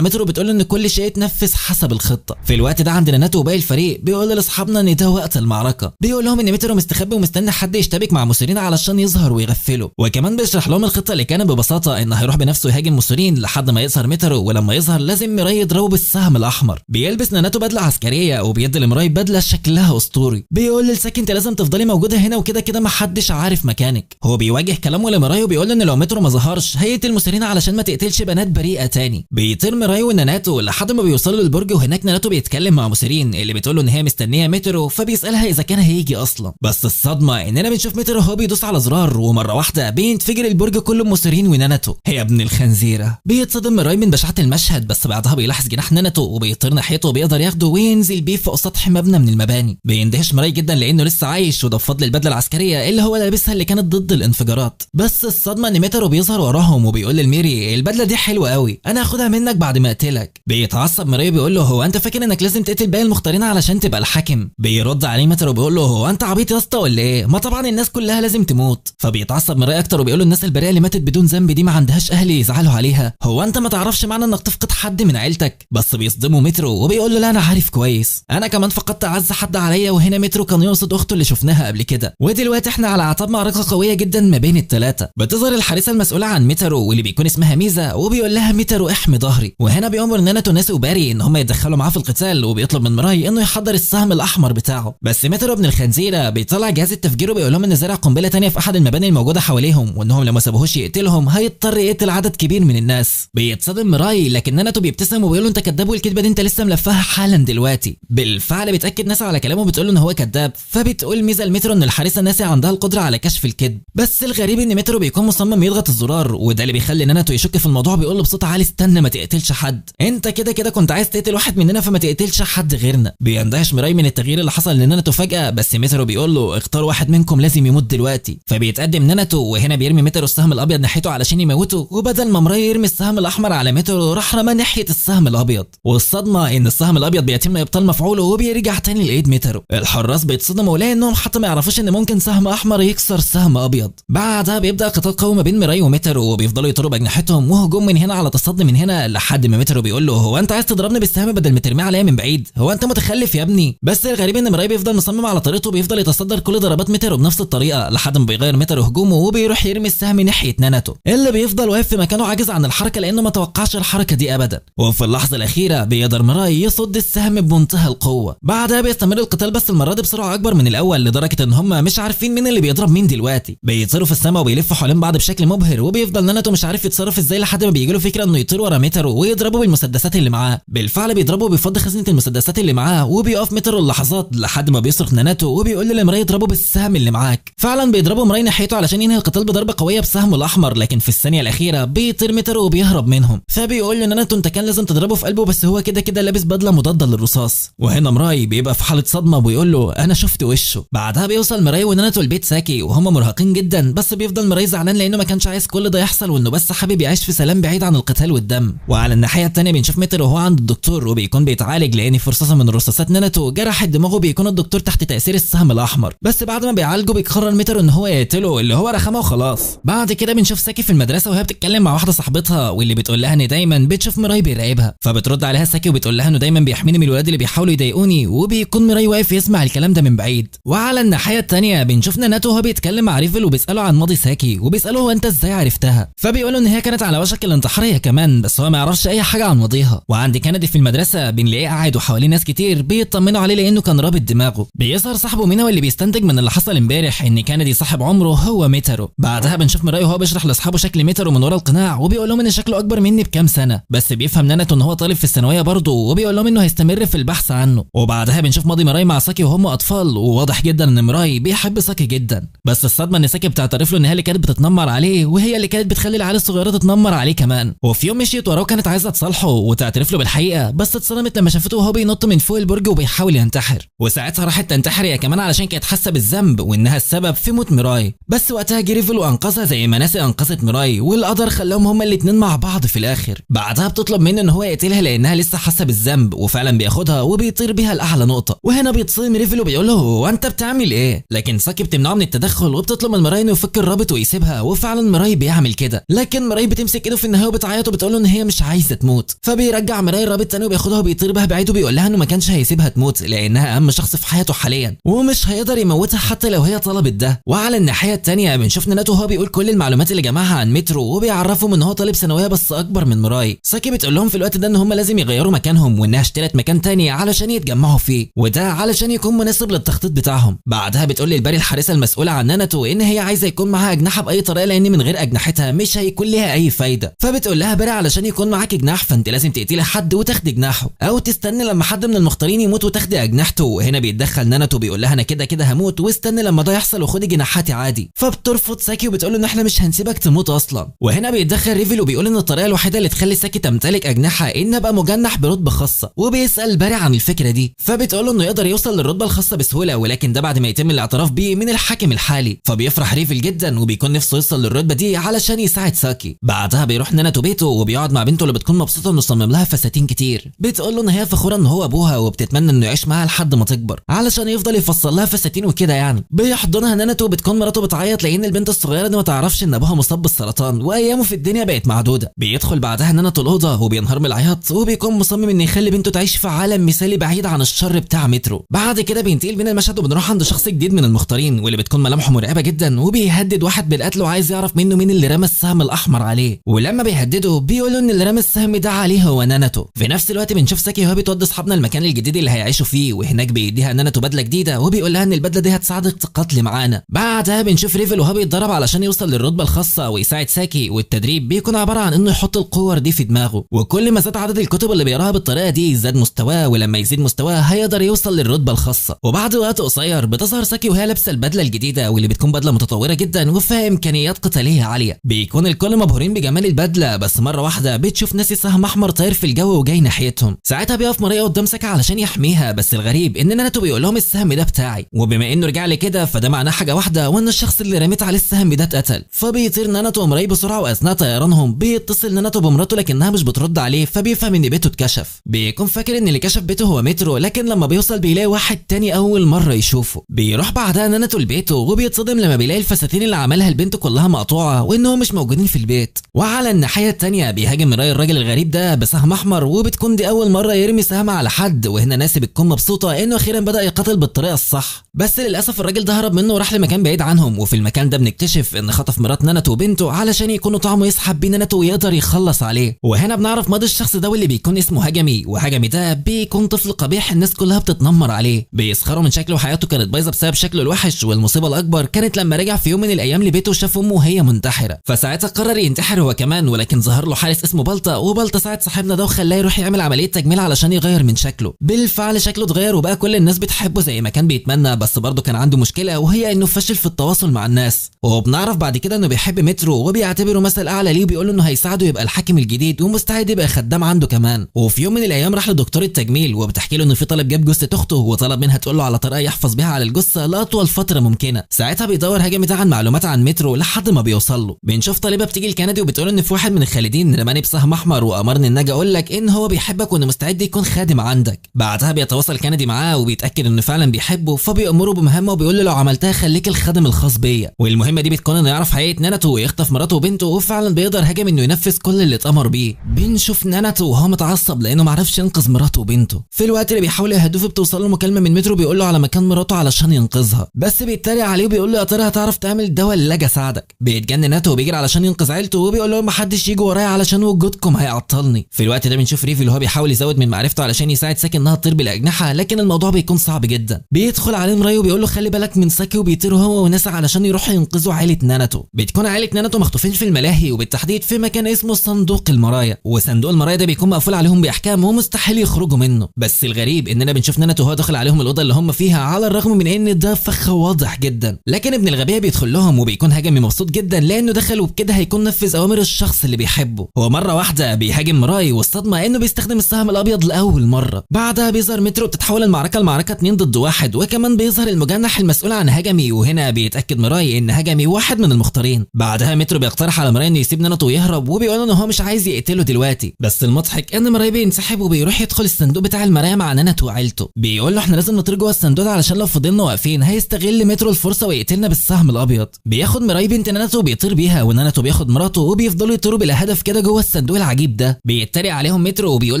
مترو بتقول له ان كل شيء اتنفذ حسب الخطه. في الوقت ده عندنا ناتو وباقي الفريق بيقول لاصحابنا ان ده وقت المعركه، بيقول لهم ان مترو مستخبي ومستني حد يشتبك مع موسورين علشان يظهر ويغفله، وكمان بيشرح لهم الخطه اللي كانت ببساطه ان هيروح بنفسه يهاجم موسورين لحد ما يظهر مترو، ولما يظهر لازم ميراي يضربه بالسهم الاحمر. بيلبس ناناتو بدله عسكريه وبيدي لميراي بدله شكلها اسطوري، بيقول للساكن انت لازم تفضلي موجوده هنا وكده كده محدش عارف مكانك. هو بيواجه كلامه لميراي وبيقول ان لو مترو ما ظهرش هيقتل موسورين علشان ما تقتلش بنات بريئه تاني. بيطير ميراي وناناتو لحد ما بيوصلوا للبرج، وهناك ناناتو بيتكلم مع موسورين اللي بتقول له ان هي مستنيه مترو، فبيسالها اذا كان هيجي اصلا. بس الصدمه اننا بنشوف مترو هو بيدوس على زرار ومره واحده بينفجر البرج كله بموسورين وناناتو. هي ابن الخنزيره. بيتصدم ميراي من بشاعه المشهد، بس بعدها بيلاحظ جناح ناناتو وبيطير ناحيته وبيقدر ياخده وينزل بيه فوق سطح مبنى من المباني. بيندهش ميراي جدا لانه لسه عايش، وده بفضل البدله العسكريه اللي هو لابسها اللي كانت ضد الانفجارات. بس الصدمه ان مترو بيظهر وراهم وبيقول للميري البدله دي حلوه قوي، انا هاخدها منك بعد ما اقتلك. بيتعصب ميراي بيقول له هو انت فاكر انك لازم تقتل باقي المختارين علشان تبقى الحاكم؟ بيرد عليه مترو بيقول له هو انت عبيط يا اسطى ولا ايه؟ ما طبعا الناس كلها لازم تموت. فبيتعصب ميراي اكتر وبيقول له الناس البريئه اللي ماتت بدون ذنب دي ما عندهاش اهل يزعلوا عليها، هو انت ما تعرفش معنى انك تفقد حد من عيلتك؟ بس بيصدمه مترو وبيقول له لا انا عارف كويس، انا كمان فقدت اعز حد عليا. وهنا مترو كان يقصد اخته اللي شفناها قبل كده. ودلوقتي احنا على اعتاب معركه قويه جدا ما بين الثلاثه. بتظهر الحارسه المسؤوله عن مترو واللي بيكون اسمها ميزا، وبيقول لها مترو احمي ظهري. وهنا بيامر ناناتو ناسي وباري ان هم يتدخلوا معاه في القتال، وبيطلب من ميراي انه يحضر السهم الاحمر بتاعه. بس مترو ابن الخنزيره بيطلع جهاز التفجير وبيقول لهم ان زرع قنبله ثانيه في احد المباني الموجوده حواليهم، وانهم لو ما سابوهوش يقتلهم هيضطر يقتل عدد كبير من الناس. بيتصدم ميراي لكن ناناتو بيبتسم وبيقول له انت كذاب والكذبه دي انت لسه ملفها حالا دلوقتي. بالفعل بتاكد ناسا على كلامه وبتقول له ان هو كذاب، فبتقول ميزا لمترو ان الحارسه ناسا عندها القدره على كشف الكذب. بس الغريب ان مترو بيكون مصمم يضغط الزرار، وده اللي بيخلي ناناتو يشك في الموضوع. بيقول له بصوت عالي استنى ما تقتلش حد، انت كده كده كنت عايز تقتل واحد مننا فما تقتلش حد غيرنا. بيندهش ميراي من التغيير اللي حصل لناناتو فجاه، بس مترو بيقول له اختار واحد منكم لازم يموت دلوقتي. فبيتقدم ناناتو وهنا بيرمي مترو السهم الابيض ناحيته علشان يموته، وبدل ما ميراي يرمي السهم الاحمر على مترو راح رمى ناحيه السهم الابيض. والصدمه ان السهم الابيض بيتم ابطال مفعوله وبيرجع تاني لايد مترو. الحراس بيتصدموا لانهم حتى ما يعرفوش ان ممكن سهم احمر يكسر سهم ابيض. بعدها بيبدا قتال قوي ما بين ميراي ومترو، وبيفضلوا يطيروا باجنحتهم وهجوم من هنا على تصدي من هنا، لحد ما مترو بيقول له هو انت عايز تضربني بالسهم بدل ما ترميه عليا من بعيد؟ هو انت متخلف يا ابني؟ بس الغريب ان ميراي بيفضل مصمم على طريقته، بيفضل يتصدر كل ضربات مترو بنفس الطريقه لحد ما بيغير مترو هجومه وبيروح يرمي السهم ناحيه ناناتو اللي بيفضل واقف في مكانه عاجز عن الحركه لانه ما توقعش الحركه دي ابدا. وفي اللحظه الاخيره بيقدر ميراي يصد السهم بمنتهى القوه. بعدها بيستمر القتال بس المره دي بسرعه اكبر من الاول، لدرجه ان هم مش عارفين مين اللي بيضرب مين دلوقتي. بيطيروا في السماء وبيلفوا حوالين بعض بشكل مبهر، وبيفضل ناناتو مش عارف يتصرف ازاي لحد ما بيجي له فكره انه يطير ورا مترو ويضربه بالمسدسات اللي معاه. بالفعل بيضربه بيفض خزنه المسدسات اللي معاه، وبيقف مترو اللحظات لحد ما بيصرخ ناناتو وبيقول لميراي اضربه بالسهم اللي معاك. فعلا بيضربه ميراي ناحيته علشان ينهي القتال بضربه قويه بسهمه الاحمر، لكن في الثانيه الاخيره بيطير مترو وبيهرب منهم. فبيقول له ناناتو انت كان لازم تضربه في قلبه، بس هو كده كده لابس بدله مضاده للرصاص. وهنا ميراي بيبقى في حاله صدمه وبيقول له انا شفت وشه. بعدها بيوصل ميراي وناناتو البيت ساكي وهم مرهقين جدا، بس بيفضل ميراي زعلان لانه ما كانش عايز كل ده يحصل، وانه بس حابب يعيش في سلام بعيد عن القتال والدم. وعلى الناحيه الثانيه بنشوف مترو وهو عند الدكتور وبيكون بيتعالج لان في رصاصه من رصاصات ناناتو جرحت دماغه. بيكون الدكتور تحت تاثير السهم الاحمر، بس بعد ما بيعالجه بيقرر مترو ان هو يقتله اللي هو رخامه وخلاص. بعد كده بنشوف ساكي في المدرسه وهي بتتكلم مع واحده صاحبتها، واللي بتقول لها ان دايما بتشوف ميراي بيراقبها. فبترد عليها ساكي وبتقول لها انه دايما بيحميني من الولاد اللي بيحاولوا يضايقوني، وبيكون ميراي واقف يسمع الكلام ده من بعيد. وعلى الناحيه الثانيه بنشوف ناناتو وهو بيتكلم مع ريفل وبيساله عن ماضي ساكي، وبيساله هو انت ازاي عرفتها؟ فبيقولوا ان هي كانت على وشك الانتحار هي كمان، بس هو ما يعرفش اي حاجه عن ماضيها. وعند كندي في المدرسه بنلاقيه قاعد وحواليه ناس كتير بيطمنوا عليه لانه كان رابط دماغه. بيظهر صاحبه مينا واللي بيستنتج من اللي حصل امبارح ان كندي صاحب عمره هو ميترو. بعدها بنشوف ميراي وهو بيشرح لاصحابه شكل ميترو من ورا القناع، وبيقول لهم ان شكله اكبر مني بكام سنه، بس بيفهم ناناتو ان هو طالب في الثانويه برضه، وبيقول لهم انه هيستمر في البحث عنه. وبعدها بنشوف ماضي ميراي مع ساكي وهم اطفال، وواضح جدا ان ميراي بيحب ساكي جدا، بس الصدمه ان ساكي بتعترف له ان هي اللي كانت بتتنمر عليه، وهي اللي كانت بتخلي العيال الصغيره تتنمر عليه كمان. وفي يوم مشيت وراه كانت كانت عايزه تصالحه وتعترف له بالحقيقه، بس اتصدمت لما شافته وهو بينط من فوق البرج وبيحاول ينتحر، وساعتها راحت تنتحر هي كمان علشان كانت حاسه بالذنب وانها السبب في موت ميراي. بس وقتها جه ريفل وانقذها زي ما ناسي انقذت ميراي، والقدر خلاهم هما الاتنين مع بعض في الاخر. بعدها بتطلب منه ان هو يقتلها لانها لسه حاسه بالذنب، وفعلا بياخدها وبيطير بيها لاعلى نقطه. وهنا بيتصدم ريفل وبيقول له هو انت بتعمل ايه؟ لكن ساكي بتمنعه من التدخل وبتطلب من ميراي انه يفك الرابط ويسيبها، وفعلا ميراي بيعمل كده، لكن ميراي بتمسك ايده في النهايه وبتعيط وبتقول له ان هي مش عايزه تموت. فبيرجع ميراي الرابط تاني وبياخدها وبيطير بها بعيد وبيقول لها انه ما كانش هيسيبها تموت لانها اهم شخص في حياته حاليا، ومش هيقدر يموتها حتى لو هي طلبت ده. وعلى الناحيه الثانيه بنشوف ناناتو وهو بيقول كل المعلومات اللي جمعها عن مترو، وبيعرفهم ان هو طالب ثانويه بس اكبر من ميراي. ساكي بتقول لهم في الوقت ده ان هم لازم يغيروا مكانهم، وانها اشترت مكان تاني علشان يتجمعوا فيه، وده علشان يكون مناسب للتخطيط بتاعهم. بعدها بتقول للباري الحارسه المسؤوله عن ناناتو ان هي عايزه يكون معاها اجنحه باي طريقه، لان من غير اجنحتها مش هيكون ليها اي فايده. فبتقول لها باري علشان يكون معاك جناح فانت لازم تقتلي حد وتاخدي جناحه، او تستني لما حد من المختارين يموت وتاخدي اجنحته. وهنا بيتدخل ناناتو بيقول لها انا كده كده هموت، واستني لما ده يحصل وخدي جناحاتي عادي. فبترفض ساكي وبتقول له ان احنا مش هنسيبك تموت اصلا. وهنا بيتدخل ريفل وبيقول ان الطريقه الوحيده اللي تخلي ساكي تمتلك اجنحه ان ابقى مجنح برتبه خاصه، وبيسال باري عن الفكره دي. فبتقول له انه يقدر يوصل للرتبه الخاصه بسهوله، ولكن ده بعد ما يتم الاعتراف بيه من الحاكم الحالي. فبيفرح ريفل جدا وبيكون نفسه يوصل للرتبه دي علشان يساعد ساكي. بعدها بيروح ناناتو بيته وبيقعد مع بنته اللي بتكون مبسوطه انه صمم لها فساتين كتير. بتقول له ان هي فخوره ان هو ابوها وبتتمنى انه يعيش معاها لحد ما تكبر علشان يفضل يفصل لها فساتين وكده يعني. بيحضنها ناناتو وبتكون مراته بتعيط لان البنت الصغيره دي ما تعرفش ان ابوها مصاب بالسرطان وايامه في الدنيا بقت معدوده. بيدخل بعدها ناناتو الاوضه وبينهار من العياط، وبيكون مصمم ان يخلي بنته تعيش في عالم مثالي بعيد عن الشر بتاع مترو. بعد كده بينتقل بين المشهد وبنروح عند شخص جديد من المختارين واللي بتكون ملامحه مرعبه جدا، وبيهدد واحد بالقتل وعايز يعرف منه مين اللي رمى السهم الاحمر عليه. ولما بيهدده بيقولوا ان اللي رمى السهم ده عليه هو ناناتو. في نفس الوقت بنشوف ساكي وهو بتودي اصحابنا المكان الجديد اللي هيعيشوا فيه، وهناك بيديها ناناتو بدله جديده وبيقول لها ان البدله دي هتساعدك تقاتلي معانا. بعدها بنشوف ريفل وهو بيتدرب علشان يوصل للرتبه الخاصه ويساعد ساكي، والتدريب بيكون عباره عن انه يحط الكور دي في دماغه، وكل ما زاد عدد الكتب اللي بيقراها بالطريقه دي زاد مستواه، ولما يزيد مستواه هيقدر يوصل للرتبه الخاصه. وبعد وقت قصير بتظهر ساكي وهي لابسه البدله الجديده واللي بتكون بدله متطوره جدا وفيها امكانيات قتاليه عاليه. بيكون الكل مبهورين بجمال البدله، بس مره واحده بتشوف ناسي سهم احمر طاير في الجو وجاي ناحيتهم. ساعتها بيقف ماريا قدام ساكي علشان يحميها، بس الغريب ان ناناتو بيقول لهم السهم ده بتاعي، وبما انه رجع لي كده فده معناه حاجه واحده، وان الشخص اللي رميت عليه السهم ده اتقتل. فبيطير ناناتو ومراي بسرعه، واثناء طيرانهم بيتصل ناناتو بمراته لكنها مش بترد عليه، فبيفهم ان بيته اتكشف. بيكون فاكر ان اللي كشف بيته هو مترو، لكن لما بيوصل بيلاقي واحد تاني اول مره يشوفه. بيروح بعدها ناناتو لبيته وبيتصدم لما بيلاقي الفساتين اللي عملها البنت كلها مقطوعه وانهم مش موجودين في البيت. وعلى الناحيه الثانيه بيهاجم مراي الراجل الغريب ده بسهم احمر، وبتكون دي اول مره يرمي سهم على حد. وهنا ناسي بتكون مبسوطه انه اخيرا بدا يقاتل بالطريقه الصح، بس للاسف الراجل ده هرب منه وراح لمكان بعيد عنهم. وفي المكان ده بنكتشف ان خطف مرات ناناتو وبنته علشان يكونوا طعمه يسحب بيه ناناتو ويقدر يخلص عليه. وهنا بنعرف ماضي الشخص ده واللي بيكون اسمه هجمي، وهجمي ده بيكون طفل قبيح الناس كلها بتتنمر عليه. بيسخروا من شكله وحياته كانت بايظه بسبب شكله الوحش، والمصيبه الاكبر كانت لما رجع في يوم من الايام لبيته وشاف امه وهي منتحره، فساعتها قرر ينتحر هو كمان. ولكن ظهر له حارس اسمه بلطا، وبلطا ساعد صاحبنا ده وخلاه يروح يعمل عمليه تجميل علشان يغير من شكله. بالفعل شكله اتغير وبقى كل الناس بتحبه زي ما كان بيتمنى، بس برضه كان عنده مشكله وهي انه فشل في التواصل مع الناس. وبنعرف بعد كده انه بيحب مترو وبيعتبره مثل اعلى ليه، وبيقول له انه هيساعده يبقى الحاكم الجديد ومستعد يبقى خدام عنده كمان. وفي يوم من الايام راح لدكتور التجميل وبتحكي له انه في طالب جاب جثه اخته، وطلب منها تقول له على طريقه يحفظ بيها على الجثه لاطول فتره ممكنه. ساعتها بيدور هجمي ده عن معلومات عن مترو لحد ما بيوصل له. بنشوف طالبه بتيجي الكندي وبتقول ان في واحد من الخالدين رماني بسهم احمر وامرني ان اجي اقول لك ان هو بيحبك وانه مستعد يكون خادم عندك. بعدها بيتواصل كندي معاه وبيتاكد انه فعلا بيحبه، فبيامره بمهمه وبيقول له لو عملتها خليك الخادم الخاص بيا. والمهمه دي بتكون انه يعرف حقيقه ناناتو ويخطف مراته وبنته، وفعلا بيقدر هجم انه ينفذ كل اللي اتامر بيه. بنشوف ناناتو وهو متعصب لانه معرفش ينقذ مراته وبنته. في الوقت اللي بيحاول يهدفه بتوصل له مكالمه من مترو بيقول له على مكان مراته علشان ينقذها، بس بيتريق عليه وبيقول له يا ترى هتعرف تعمل ده ولا اجي اساعدك. بيتجنن ناناتو وبيجري علشان ينقذ عيلته، وبيقول لهم محدش يجي ورايا علشان وجودكم هيعطلني. في الوقت ده بنشوف ريفي اللي هو بيحاول يزود من معرفته علشان يساعد ساكي انها تطير بالاجنحه، لكن الموضوع بيكون صعب جدا. بيدخل عليه مراي وبيقول له خلي بالك من ساكي، وبيطيروا هو وناسا علشان يروحوا ينقذوا عائله ناناتو. بتكون عائله ناناتو مخطوفين في الملاهي، وبالتحديد في مكان اسمه صندوق المرايا، وصندوق المرايا ده بيكون مقفول عليهم باحكام ومستحيل يخرجوا منه. بس الغريب اننا بنشوف ناناتو وهو داخل عليهم الاوضه اللي هم فيها، على الرغم من ان ده فخ واضح جدا. لكن ابن الغبيه بيدخل لهم وبيكون هجمي مبسوط جدا لانه دخل وبكده هيكون نفذ اوامر الشخص اللي بيحبه. هو مره واحده واحده بيهاجم مراي، والصدمه انه بيستخدم السهم الابيض لاول مره. بعدها بيظهر مترو، بتتحول المعركه لمعركه 2 ضد 1، وكمان بيظهر المجنح المسؤول عن هاجمي، وهنا بيتاكد مراي ان هاجمي واحد من المختارين. بعدها مترو بيقترح على مراي انه يسيب ناناتو ويهرب، وبيقول ان هو مش عايز يقتله دلوقتي. بس المضحك ان مراي بينسحب وبيروح يدخل الصندوق بتاع المرايه مع ناناتو وعيلته. بيقول له احنا لازم نطير جوه الصندوق ده علشان لو فضلنا واقفين هيستغل مترو الفرصه ويقتلنا بالسهم الابيض. بياخد مراي بنت ناناتو وبيطير بيها، وناناتو بياخد مراته وبيفضلوا يطيروا بلا هدف كده جوه الصندوق العجيب ده. بيتريق عليهم مترو وبيقول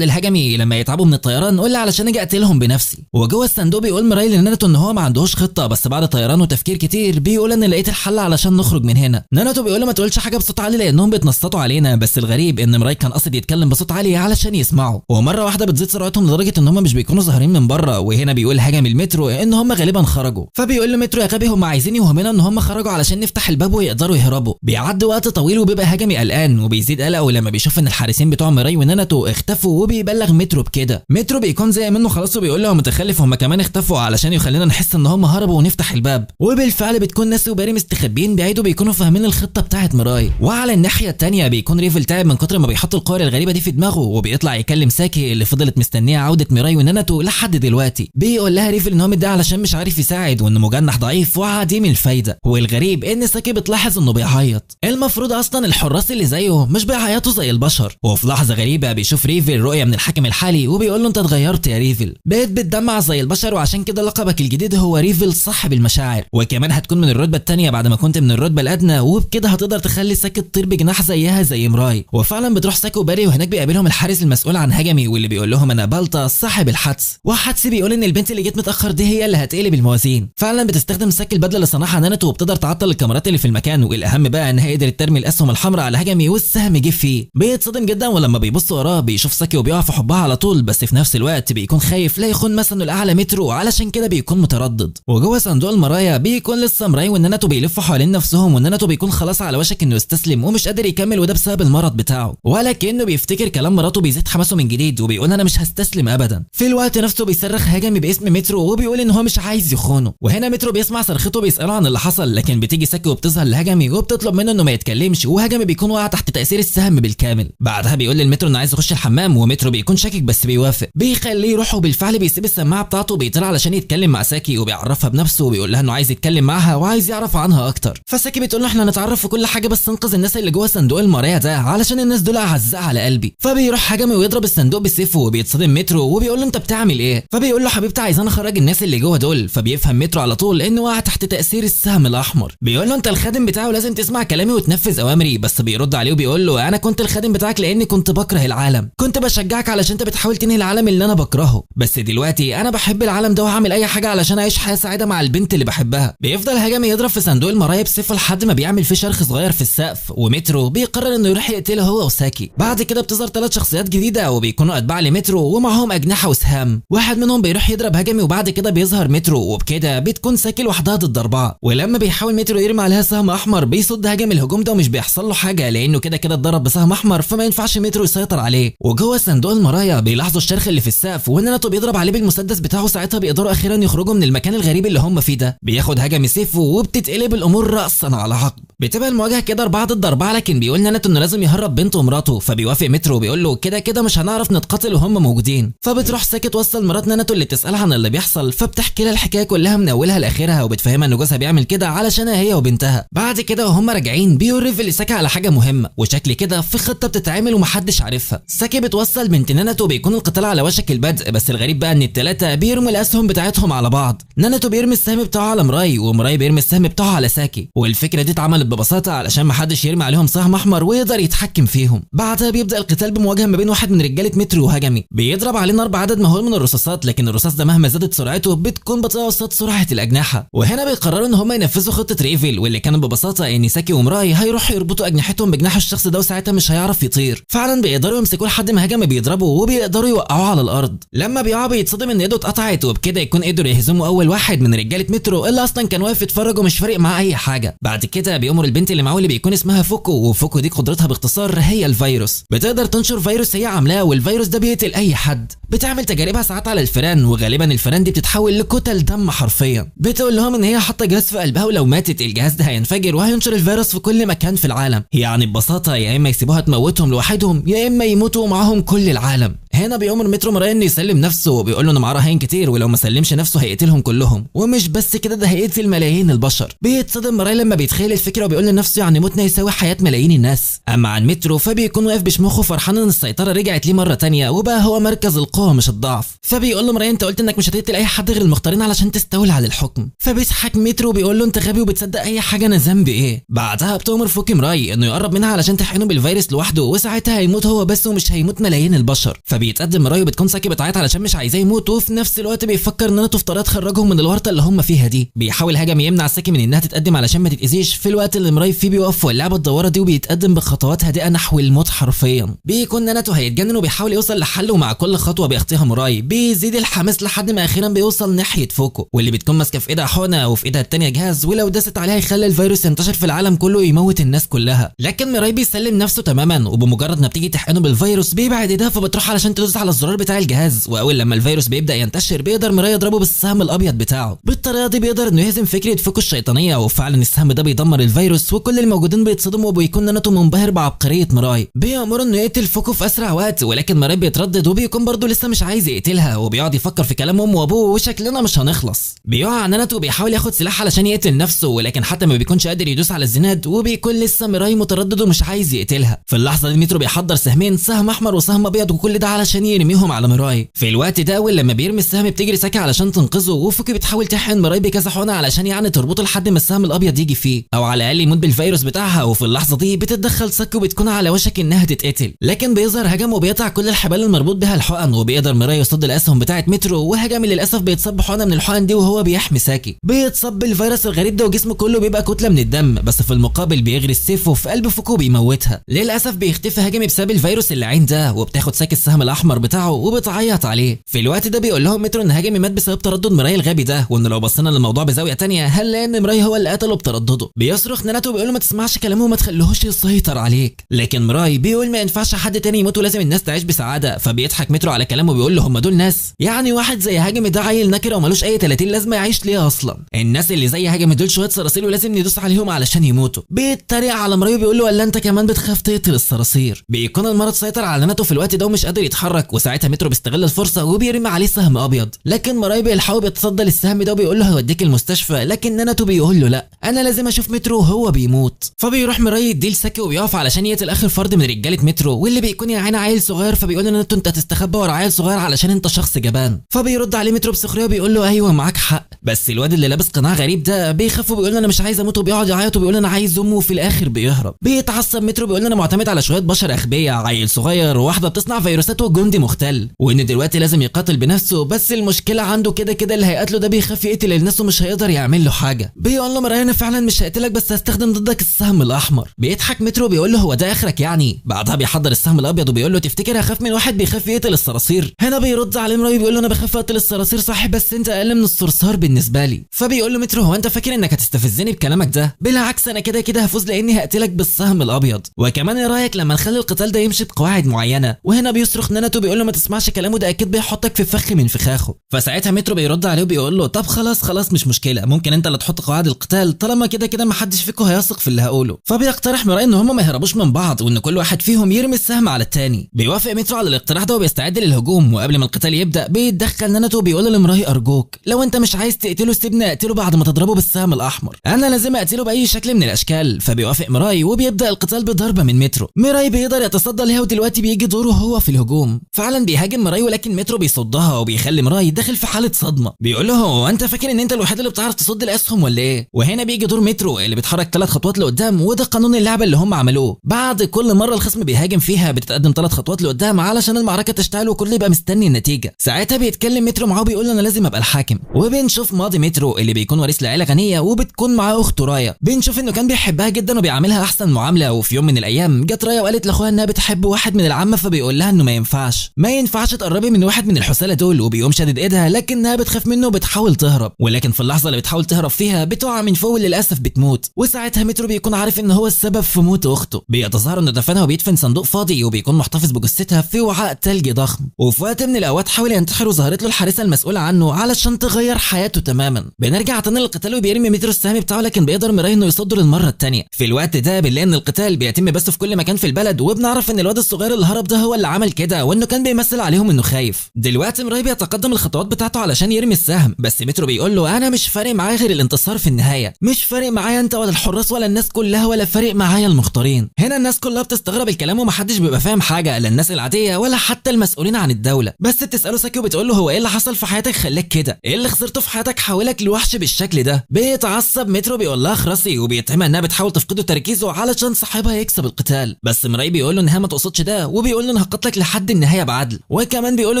للهجمي لما يتعبوا من الطيران قول لي علشان اجي اقتلهم بنفسي. وجوه الصندوق بيقول مراي لناناتو ان هو ما عندهوش خطه، بس بعد طيران وتفكير كتير بيقول ان لقيت الحل علشان نخرج من هنا. ناناتو بيقول له ما تقولش حاجه بصوت عالي لانهم بيتنصتوا علينا، بس الغريب ان مراي كان قاصد يتكلم بصوت عالي علشان يسمعوا. ومره واحده بتزيد سرعتهم لدرجه ان هم مش بيكونوا ظاهرين من بره، وهنا بيقول هجمي المترو ان هم غالبا خرجوا. فبيقول له مترو يا غبي هم عايزين يوهمنا ان هم خرجوا علشان نفتح الباب ويقدروا يهربوا. بيعدي وقت طويل وبيبقى هجمي قلقان، وبيزيد قلقه لما بيشوف ان الحارسين بتوع مراي وناناتو اختفوا، وبيبلغ مترو بكده. مترو بيكون زي منه خلاص وبيقول له متخلف هم كمان اختفوا علشان يخلينا نحس ان هم هربوا ونفتح الباب. وبالفعل بتكون ناس وباري مستخبيين بعيد وبيكونوا فاهمين الخطه بتاعه مراي. وعلى الناحيه الثانيه بيكون ريفل تعب من كتر ما بيحط القوار الغريبه دي في دماغه، وبيطلع يكلم ساكي اللي فضلت مستنيه عوده مراي وناناتو لحد دلوقتي. بيقول لها ريفل ان هو متضايق علشان مش عارف يساعد، وانه مجنح ضعيف وعديم الفايده. والغريب ان ساكي بتلاحظ انه بيعيط. المفروض اصلا الحراس اللي زيه مش بيعيطوا زي البشر. وفي لحظه غريبه بيشوف ريفل رؤيه من الحاكم الحالي وبيقول له انت اتغيرت يا ريفل، بقيت بتدمع زي البشر، وعشان كده لقبك الجديد هو ريفل صاحب المشاعر، وكمان هتكون من الرتبه الثانيه بعد ما كنت من الرتبه الادنى، وبكده هتقدر تخلي ساكي تطير بجناح زيها زي مراي. وفعلا بتروح ساكي وباري، وهناك بيقابلهم الحارس المسؤول عن هجمي واللي بيقول لهم انا بالتا صاحب الحدس. وحدس بيقول ان البنت اللي جت متاخر دي هي اللي هتقلب الموازين. فعلا بتستخدم ساكي البدله اللي صنعها ناناتو وبتقدر تعطل الكاميرات اللي في المكان، والاهم بقى انها قدرت ترمي الاسهم الحمراء على هجمي والسهم جه فيه. بيتصدم جدا، ولما بيبص وراه بيشوف ساكي وبيقع في حبها على طول، بس في نفس الوقت بيكون خايف لا يخون مثلا الاعلى مترو، علشان كده بيكون متردد. وجوه صندوق المرايا بيكون لسه مراي وناناتو بيلفوا حوالين نفسهم، وناناتو بيكون خلاص على وشك انه يستسلم ومش قادر يكمل، وده بسبب المرض بتاعه. ولكنه بيفتكر كلام مراته بيزيد حماسه من جديد، وبيقول انا مش هستسلم ابدا. في الوقت نفسه بيصرخ هجمي باسم مترو وبيقول ان هو مش عايز يخونه. وهنا مترو بيسمع صرخته بيساله عن اللي حصل، لكن بتيجي ساكي وبتظهر لهجمي وبتطلب منه انه ما يتكلمش، وهجمي بيكون واقع تحت تاثير السهم بالكامل. بعدها بيقول للمترو انه عايز يخش الحمام، ومترو بيكون شاكك بس بيوافق. بيخليه يروح، وبالفعل بيسيب السماعه بتاعته وبيطلع علشان يتكلم مع ساكي، وبيعرفها بنفسه وبيقول لها انه عايز يتكلم معاها وعايز يعرف عنها اكتر. فساكي بتقول له احنا هنتعرف في كل حاجه بس انقذ الناس اللي جوه صندوق المرايا ده علشان الناس دول اعزاء على قلبي. فبيروح هجمي ويضرب الصندوق بسيفه، وبيتصدم مترو وبيقول له انت بتعمل ايه؟ فبيقول له حبيبتي عايزاني اخرج الناس اللي جوه دول. فبيفهم مترو على طول انه واقع تحت تاثير السهم الاحمر. بيقول له انت الخادم بتاعه لازم تسمع كلامي وتنفذ اوامري، بس بيرد عليه وبيقول له انا كنت الخادم بتاعك لاني كنت بكره العالم، كنت بشجعك علشان انت بتحاول تنهي العالم اللي انا بكرهه، بس دلوقتي انا بحب العالم ده وهعمل اي حاجه علشان اعيش حياه سعيده مع البنت اللي بحبها. بيفضل هجمي يضرب في صندوق المرايا بسيفه لحد ما بيعمل فيه شرخ صغير في السقف، ومترو بيقرر انه يروح يقتله هو وساكي. بعد كده بتظهر 3 شخصيات جديده وبيكونوا اتباع لمترو ومعهم اجنحه وسهام. واحد منهم بيروح يضرب هجمي، وبعد كده بيظهر مترو، وبكده بتكون ساكي لوحدها ضد 4. ولما بيحاول مترو يرمي عليها سهم احمر بيصد هجمي الهجوم ده ومش بيحصل له حاجه لانه كده كده اتضرب بسهم احمر، فما ينفعش مترو يسيطر عليه. وجوه صندوق المرايا بيلاحظوا الشرخ اللي في السقف، وناناتو بيضرب عليه بالمسدس بتاعه. ساعتها بيقدروا اخيرا يخرجوا من المكان الغريب اللي هم فيه ده. بياخد هجمي سيفه وبتتقلب الامور راسا على عقب. بتبقى المواجهه كده 4 ضد 4، لكن بيقول ناناتو انه لازم يهرب بنته ومراته. فبيوافق مترو وبيقول له كده كده مش هنعرف نتقاتل وهم موجودين. فبتروح ساكي توصل مرات ناناتو اللي تسالها عن اللي بيحصل، فبتحكي لها الحكايه كلها من اولها لاخرها، وبتفهمها ان جوزها بيعمل كده علشانها هي وبنتها. بعد كده وهم راجعين بيقول ريفل ساكي على حاجه مهمه، وشكل كده في خطه بتتعمل ومحدش عارفها. ساكي بتوصل بنت ناناتو، بيكون القتال على وشك البدء، بس الغريب بقى ان الثلاثه بيرموا الاسهم بتاعتهم على بعض. ناناتو بيرمي السهم بتاعه على مراي، ومراي بيرمي السهم بتاعه على ساكي. والفكره دي اتعملت ببساطه علشان محدش يرمي عليهم سهم احمر ويقدر يتحكم فيهم. بعدها بيبدا القتال بمواجهه ما بين واحد من رجاله مترو وهجمي. بيضرب علينا 4 عدد مهول من الرصاصات، لكن الرصاص ده مهما زادت سرعته بتكون بطيئه قصاد سرعه الاجنحه. وهنا بيقرروا ان هم ينفذوا خطه ريفل، واللي كانت ببساطه ان ساكي ومراي هيروحوا يربطوا اجنحتهم بجناح الشخص ده، وساعتها مش هيعرف يطير. فعلا بيقدروا يمسكوه لحد ما هجمي بيضربوا، وبيقدروا يوقعوه على الارض. لما بيقع بيتصدم ان ايده اتقطعت، وبكده يكون قدروا يهزموا اول واحد من رجاله مترو اللي اصلا كان واقف يتفرج ومش فارق معاه اي حاجه. بعد كده بيأمر البنت اللي معاه اللي بيكون اسمها فوكو، وفوكو دي قدرتها باختصار هي الفيروس. بتقدر تنشر فيروس هي عاملاه، والفيروس ده بيقتل اي حد. بتعمل تجاربها ساعات على الفئران، وغالبا الفئران دي بتتحول لكتل دم حرفيا. بتقول لهم ان هي حاطه جهاز في قلبها، ولو ماتت الجهاز ده هينفجر وهينشر الفيروس في كل مكان في العالم. يعني ببساطه يا اما يسيبوها تموتهم منهم لوحدهم يا اما يموتوا معاهم كل العالم. هنا بيأمر مترو مراي انه يسلم نفسه وبيقول له انه معاه رهاين كتير ولو ما سلمش نفسه هيقتلهم كلهم، ومش بس كده ده هيقتل ملايين البشر. بيتصدم مراي لما بيتخيل الفكره وبيقول لنفسه يعني موتنا يساوي حياه ملايين الناس. اما عن مترو فبيكون واقف بشموخه فرحان ان السيطره رجعت ليه مره تانية وبقى هو مركز القوه مش الضعف. فبيقول له مراي انت قلت انك مش هتقتل اي حد غير المختارين علشان تستولي على الحكم. فبيضحك مترو وبيقول له انت غبي وبتصدق اي حاجه، انا ذنبي ايه؟ بعدها بتؤمر فوكي مراي انه يقرب منها علشان تحقنه بالفيروس لوحده وساعتها هيموت هو بس ومش هيموت ملايين البشر. فبيتقدم مراي وبتكون ساكي بتعيط علشان مش عايزاه يموت، وفي نفس الوقت بيفكر ان نانوتو في طريقه تخرجهم من الورطه اللي هم فيها دي. بيحاول هاجم يمنع ساكي من انها تتقدم علشان ما تتاذيش في الوقت اللي مراي فيه بيوقف واللعبه الدواره دي وبيتقدم بخطوات هادئه نحو الموت حرفيا. بيكون نانوتو هيتجنن وبيحاول يوصل لحل، ومع كل خطوه بيخطيها مراي بيزيد الحماس لحد ما اخيرا بيوصل ناحيه فوكو واللي بتكون ماسكه في ايدها حقنه وفي ايدها الثانيه جهاز، ولو دست عليها يخلي الفيروس ينتشر في العالم كله ويموت الناس كلها. لكن مراي بيسلم نفسه تماما وبمجرد ما بتيجي تحقنه بالفيروس بيبعد ايدها فبتروح علشان تدوس على الزرار بتاع الجهاز، واول لما الفيروس بيبدا ينتشر بيقدر مراي يضربه بالسهم الابيض بتاعه. بالطريقه دي بيقدر انه يهزم فكره فوكو الشيطانيه، وفعلا السهم ده بيدمر الفيروس وكل الموجودين بيتصدموا وبيكون نانوتو منبهر بعبقريه مراي. بيأمر انه يقتل فوكو في اسرع وقت، ولكن مراي بيتردد وبيكون برضه لسه مش عايز يقتلها وبيقعد يفكر في كلام امه وابوه وشكلنا مش هنخلص. بيقع نانوتو وبيحاول ياخد سلاح علشان يقتل نفسه، ولكن حتى ما بيكونش قادر يدوس على الزناد وبيكون لسه مراي متردد ومش عايز يقتلها. في اللحظه دي مترو بيحضر سهمين، سهم احمر وسهم ابيض، وكل ده علشان يرميهم على مراي. في الوقت ده اول لما بيرمي السهم بتجري ساكي علشان تنقذه، وفوكي بتحاول تحقن مراي بكذا حقنه علشان يعني تربطه لحد ما السهم الابيض يجي فيه او على الاقل يموت بالفيروس بتاعها. وفي اللحظه دي بتتدخل ساكي وبتكون على وشك انها تتقتل، لكن بيظهر هجم وبيقطع كل الحبال المربوط بها الحقن، وبيقدر مراي يصد الاسهم بتاعه مترو، وهجم للاسف بيتصب حقنه من الحقن دي وهو بيحمي ساكي. بيتصب الفيروس الغريب ده وجسمه كله بيبقى كتله من الدم، بس في المقابل بيغري سيفه في قلب فوكو وبيموتها. للاسف بيختفي هجمي بسبب الفيروس اللي عين ده، وبتاخد ساكي السهم الاحمر بتاعه وبتعيط عليه. في الوقت ده بيقول لهم مترو ان هجمي مات بسبب تردد مراي الغبي ده، وان لو بصينا للموضوع بزاويه تانية هنلاقي ان مراي هو اللي قتله بتردده. بيصرخ نانوتو وبيقول له ما تسمعش كلامه وما تخليهوش يسيطر عليك، لكن مراي بيقول ما ينفعش حد تاني يموت ولازم الناس تعيش بسعاده. فبيضحك مترو على كلامه وبيقول له هم دول ناس؟ يعني واحد زي هاجمي ده عيل نكره ومالوش اي 30 لازمه يعيش ليه اصلا؟ الناس اللي زي هاجمي دول شويه صراصير ولازم ندوس عليهم علشان يموتوا. بيتريق على مراي وبيقول له ولا انت كمان بتخاف تقتل الصراصير؟ بيكون المرض سيطر على نانوتو في الوقت ده ومش قادر يتحرك، وساعتها مترو بيستغل الفرصه وبيرمي عليه سهم ابيض، لكن مراي بيلحقه بيتصدى للسهم ده وبيقول له هوديك المستشفى، لكن نانوتو بيقول له لا انا لازم اشوف مترو وهو بيموت. فبيروح مراي يديه لساكي وبيقف علشان يقتل اخر فرد من رجاله مترو، واللي بيكون يا عيني عيل صغير. فبيقول له نانوتو انت هتستخبى ورا عيل صغير علشان انت شخص جبان. فبيرد عليه مترو بسخريه وبيقول له ايوه معاك حق، بس الواد اللي لابس قناع غريب ده بيخاف وبيقول له انا مش عايز اموت، وبيقعد يعيط وبيقول انا عايز امه، وفي الاخر بيهرب. بيتعصب مترو بيقول له انا معتمد على شويه بشر اغبياء، عيل صغير وواحده بتصنع فيروسات وجندي مختل، وان دلوقتي لازم يقاتل بنفسه، بس المشكله عنده كده كده اللي هيقتله ده بيخاف يقتل الناس ومش هيقدر يعمل له حاجه. بيقول له مراي انا فعلا مش هقتلك بس هستخدم ضدك السهم الاحمر. بيضحك مترو بيقول له هو ده اخرك يعني؟ بعدها بيحضر السهم الابيض وبيقول له تفتكر هخاف من واحد بيخاف يقتل الصراصير؟ هنا بيرد عليه مراي بيقول له انا بخاف اقتل الصراصير صح، بس انت اقل من الصرصار بالنسبه لي. فبيقول له مترو هو انت فاكر انك هتستفزني بكلامك ده؟ بالعكس انا كده كده هفوز لاني هقتلك بالسهم الابيض، وكمان ايه رايك لما نخلي القتال ده يمشي بقواعد معينه؟ وهنا بيصرخ نانوتو بيقول له ما تسمعش كلامه ده اكيد بيحطك في فخ من فخاخه. فساعتها مترو بيرد عليه وبيقول له طب خلاص مش مشكله، ممكن انت اللي تحط قواعد القتال طالما كده كده ما حدش فيكم هيثق في اللي هقوله. فبيقترح مراي ان هم ما يهربوش من بعض وان كل واحد فيهم يرمي السهم على الثاني. بيوافق مترو على الاقتراح ده وبيستعد للهجوم، وقبل ما القتال يبدا بيتدخل نانوتو وبيقول لمراي ارجوك لو انت مش عايز تقتله سيبني اقتله بعد ما تضربه بالسهم الاحمر، انا لازم اقتله باي شكل من الاشكال. فبيوافق مراي وبيبدا القتال بضربه من مترو. مراي بيقدر يتصدى ليها ودلوقتي بيجي دوره هو في الهجوم. فعلا بيهاجم مراي ولكن مترو بيصدها وبيخلي مراي داخل في حاله صدمه. بيقول له هو انت فاكر ان انت الوحيد اللي بتعرف تصد الاسهم ولا ايه؟ وهنا بيجي دور مترو اللي بيتحرك 3 خطوات لقدام، وده قانون اللعبه اللي هم عملوه. بعد كل مره الخصم بيهاجم فيها بتتقدم 3 خطوات لقدام علشان المعركه تشتعل وكل يبقى مستني النتيجه. ساعتها بيتكلم مترو معاه وبيقول له انا لازم ابقى الحاكم، وبنشوف ماضي مترو اللي بيكون وريث لعيله غنيه وبتكون معاه اخته رايا. بنشوف انه كان بيحبها جدا وبيعاملها احسن معامله، وفي يوم من الايام جت رايا وقالت لاخوها انها بتحب واحد من العامه، فبيقول لها انه ما ينفعش ما ينفعش تقربي من واحد من الحسالة دول، وبيقوم شادد ايدها لكنها بتخاف منه وبتحاول تهرب، ولكن في اللحظة اللي بتحاول تهرب فيها بتقع من فوق وللاسف بتموت. وساعتها مترو بيكون عارف ان هو السبب في موت اخته. بيتظاهر انه دفنها وبيدفن صندوق فاضي وبيكون محتفظ بجثتها في وعاء تلجي ضخم. وفي وقت من الاوقات حاول ينتحر وظهرت له الحارسة المسؤولة عنه علشان تغير حياته تماما. بنرجع تاني للقتال وبيرمي مترو السهم بتاعه، لكن بيقدر مراي انه يصده للمرة الثانية. في الوقت ده بنلاقي ان القتال بيتم بس في كل مكان في البلد، وبنعرف ان الواد الصغير اللي هرب ده هو اللي عمل كده، وانه كان بيمثل عليهم انه خايف. دلوقتي مراي بيتقدم الخطوات بتاعته علشان يرمي السهم، بس مترو بيقول له انا مش فارق معايا غير الانتصار في النهاية، مش فارق معايا انت ولا الحراس ولا الناس كلها، ولا فارق معايا المختارين. هنا الناس كلها بتستغرب الكلام ومحدش بيبقى فاهم حاجة، لا الناس العادية ولا حتى المسؤولين عن الدولة. بس بتسأله ساكي وبتقول له هو ايه اللي حصل في حياتك خلاك كده؟ ايه اللي خسرته في حياتك حولك لوحش بالشكل ده؟ بيتعصب مترو بيقول لها خرسي، وبيتهمها انها بتحاول تفقده تركيزه علشان صاحبها يكسب القتال. بس مراي بيقول له انها ما تقصدش ده، وبيقول له انا هقتلك لحد النهاية بعدل، وكمان بيقول له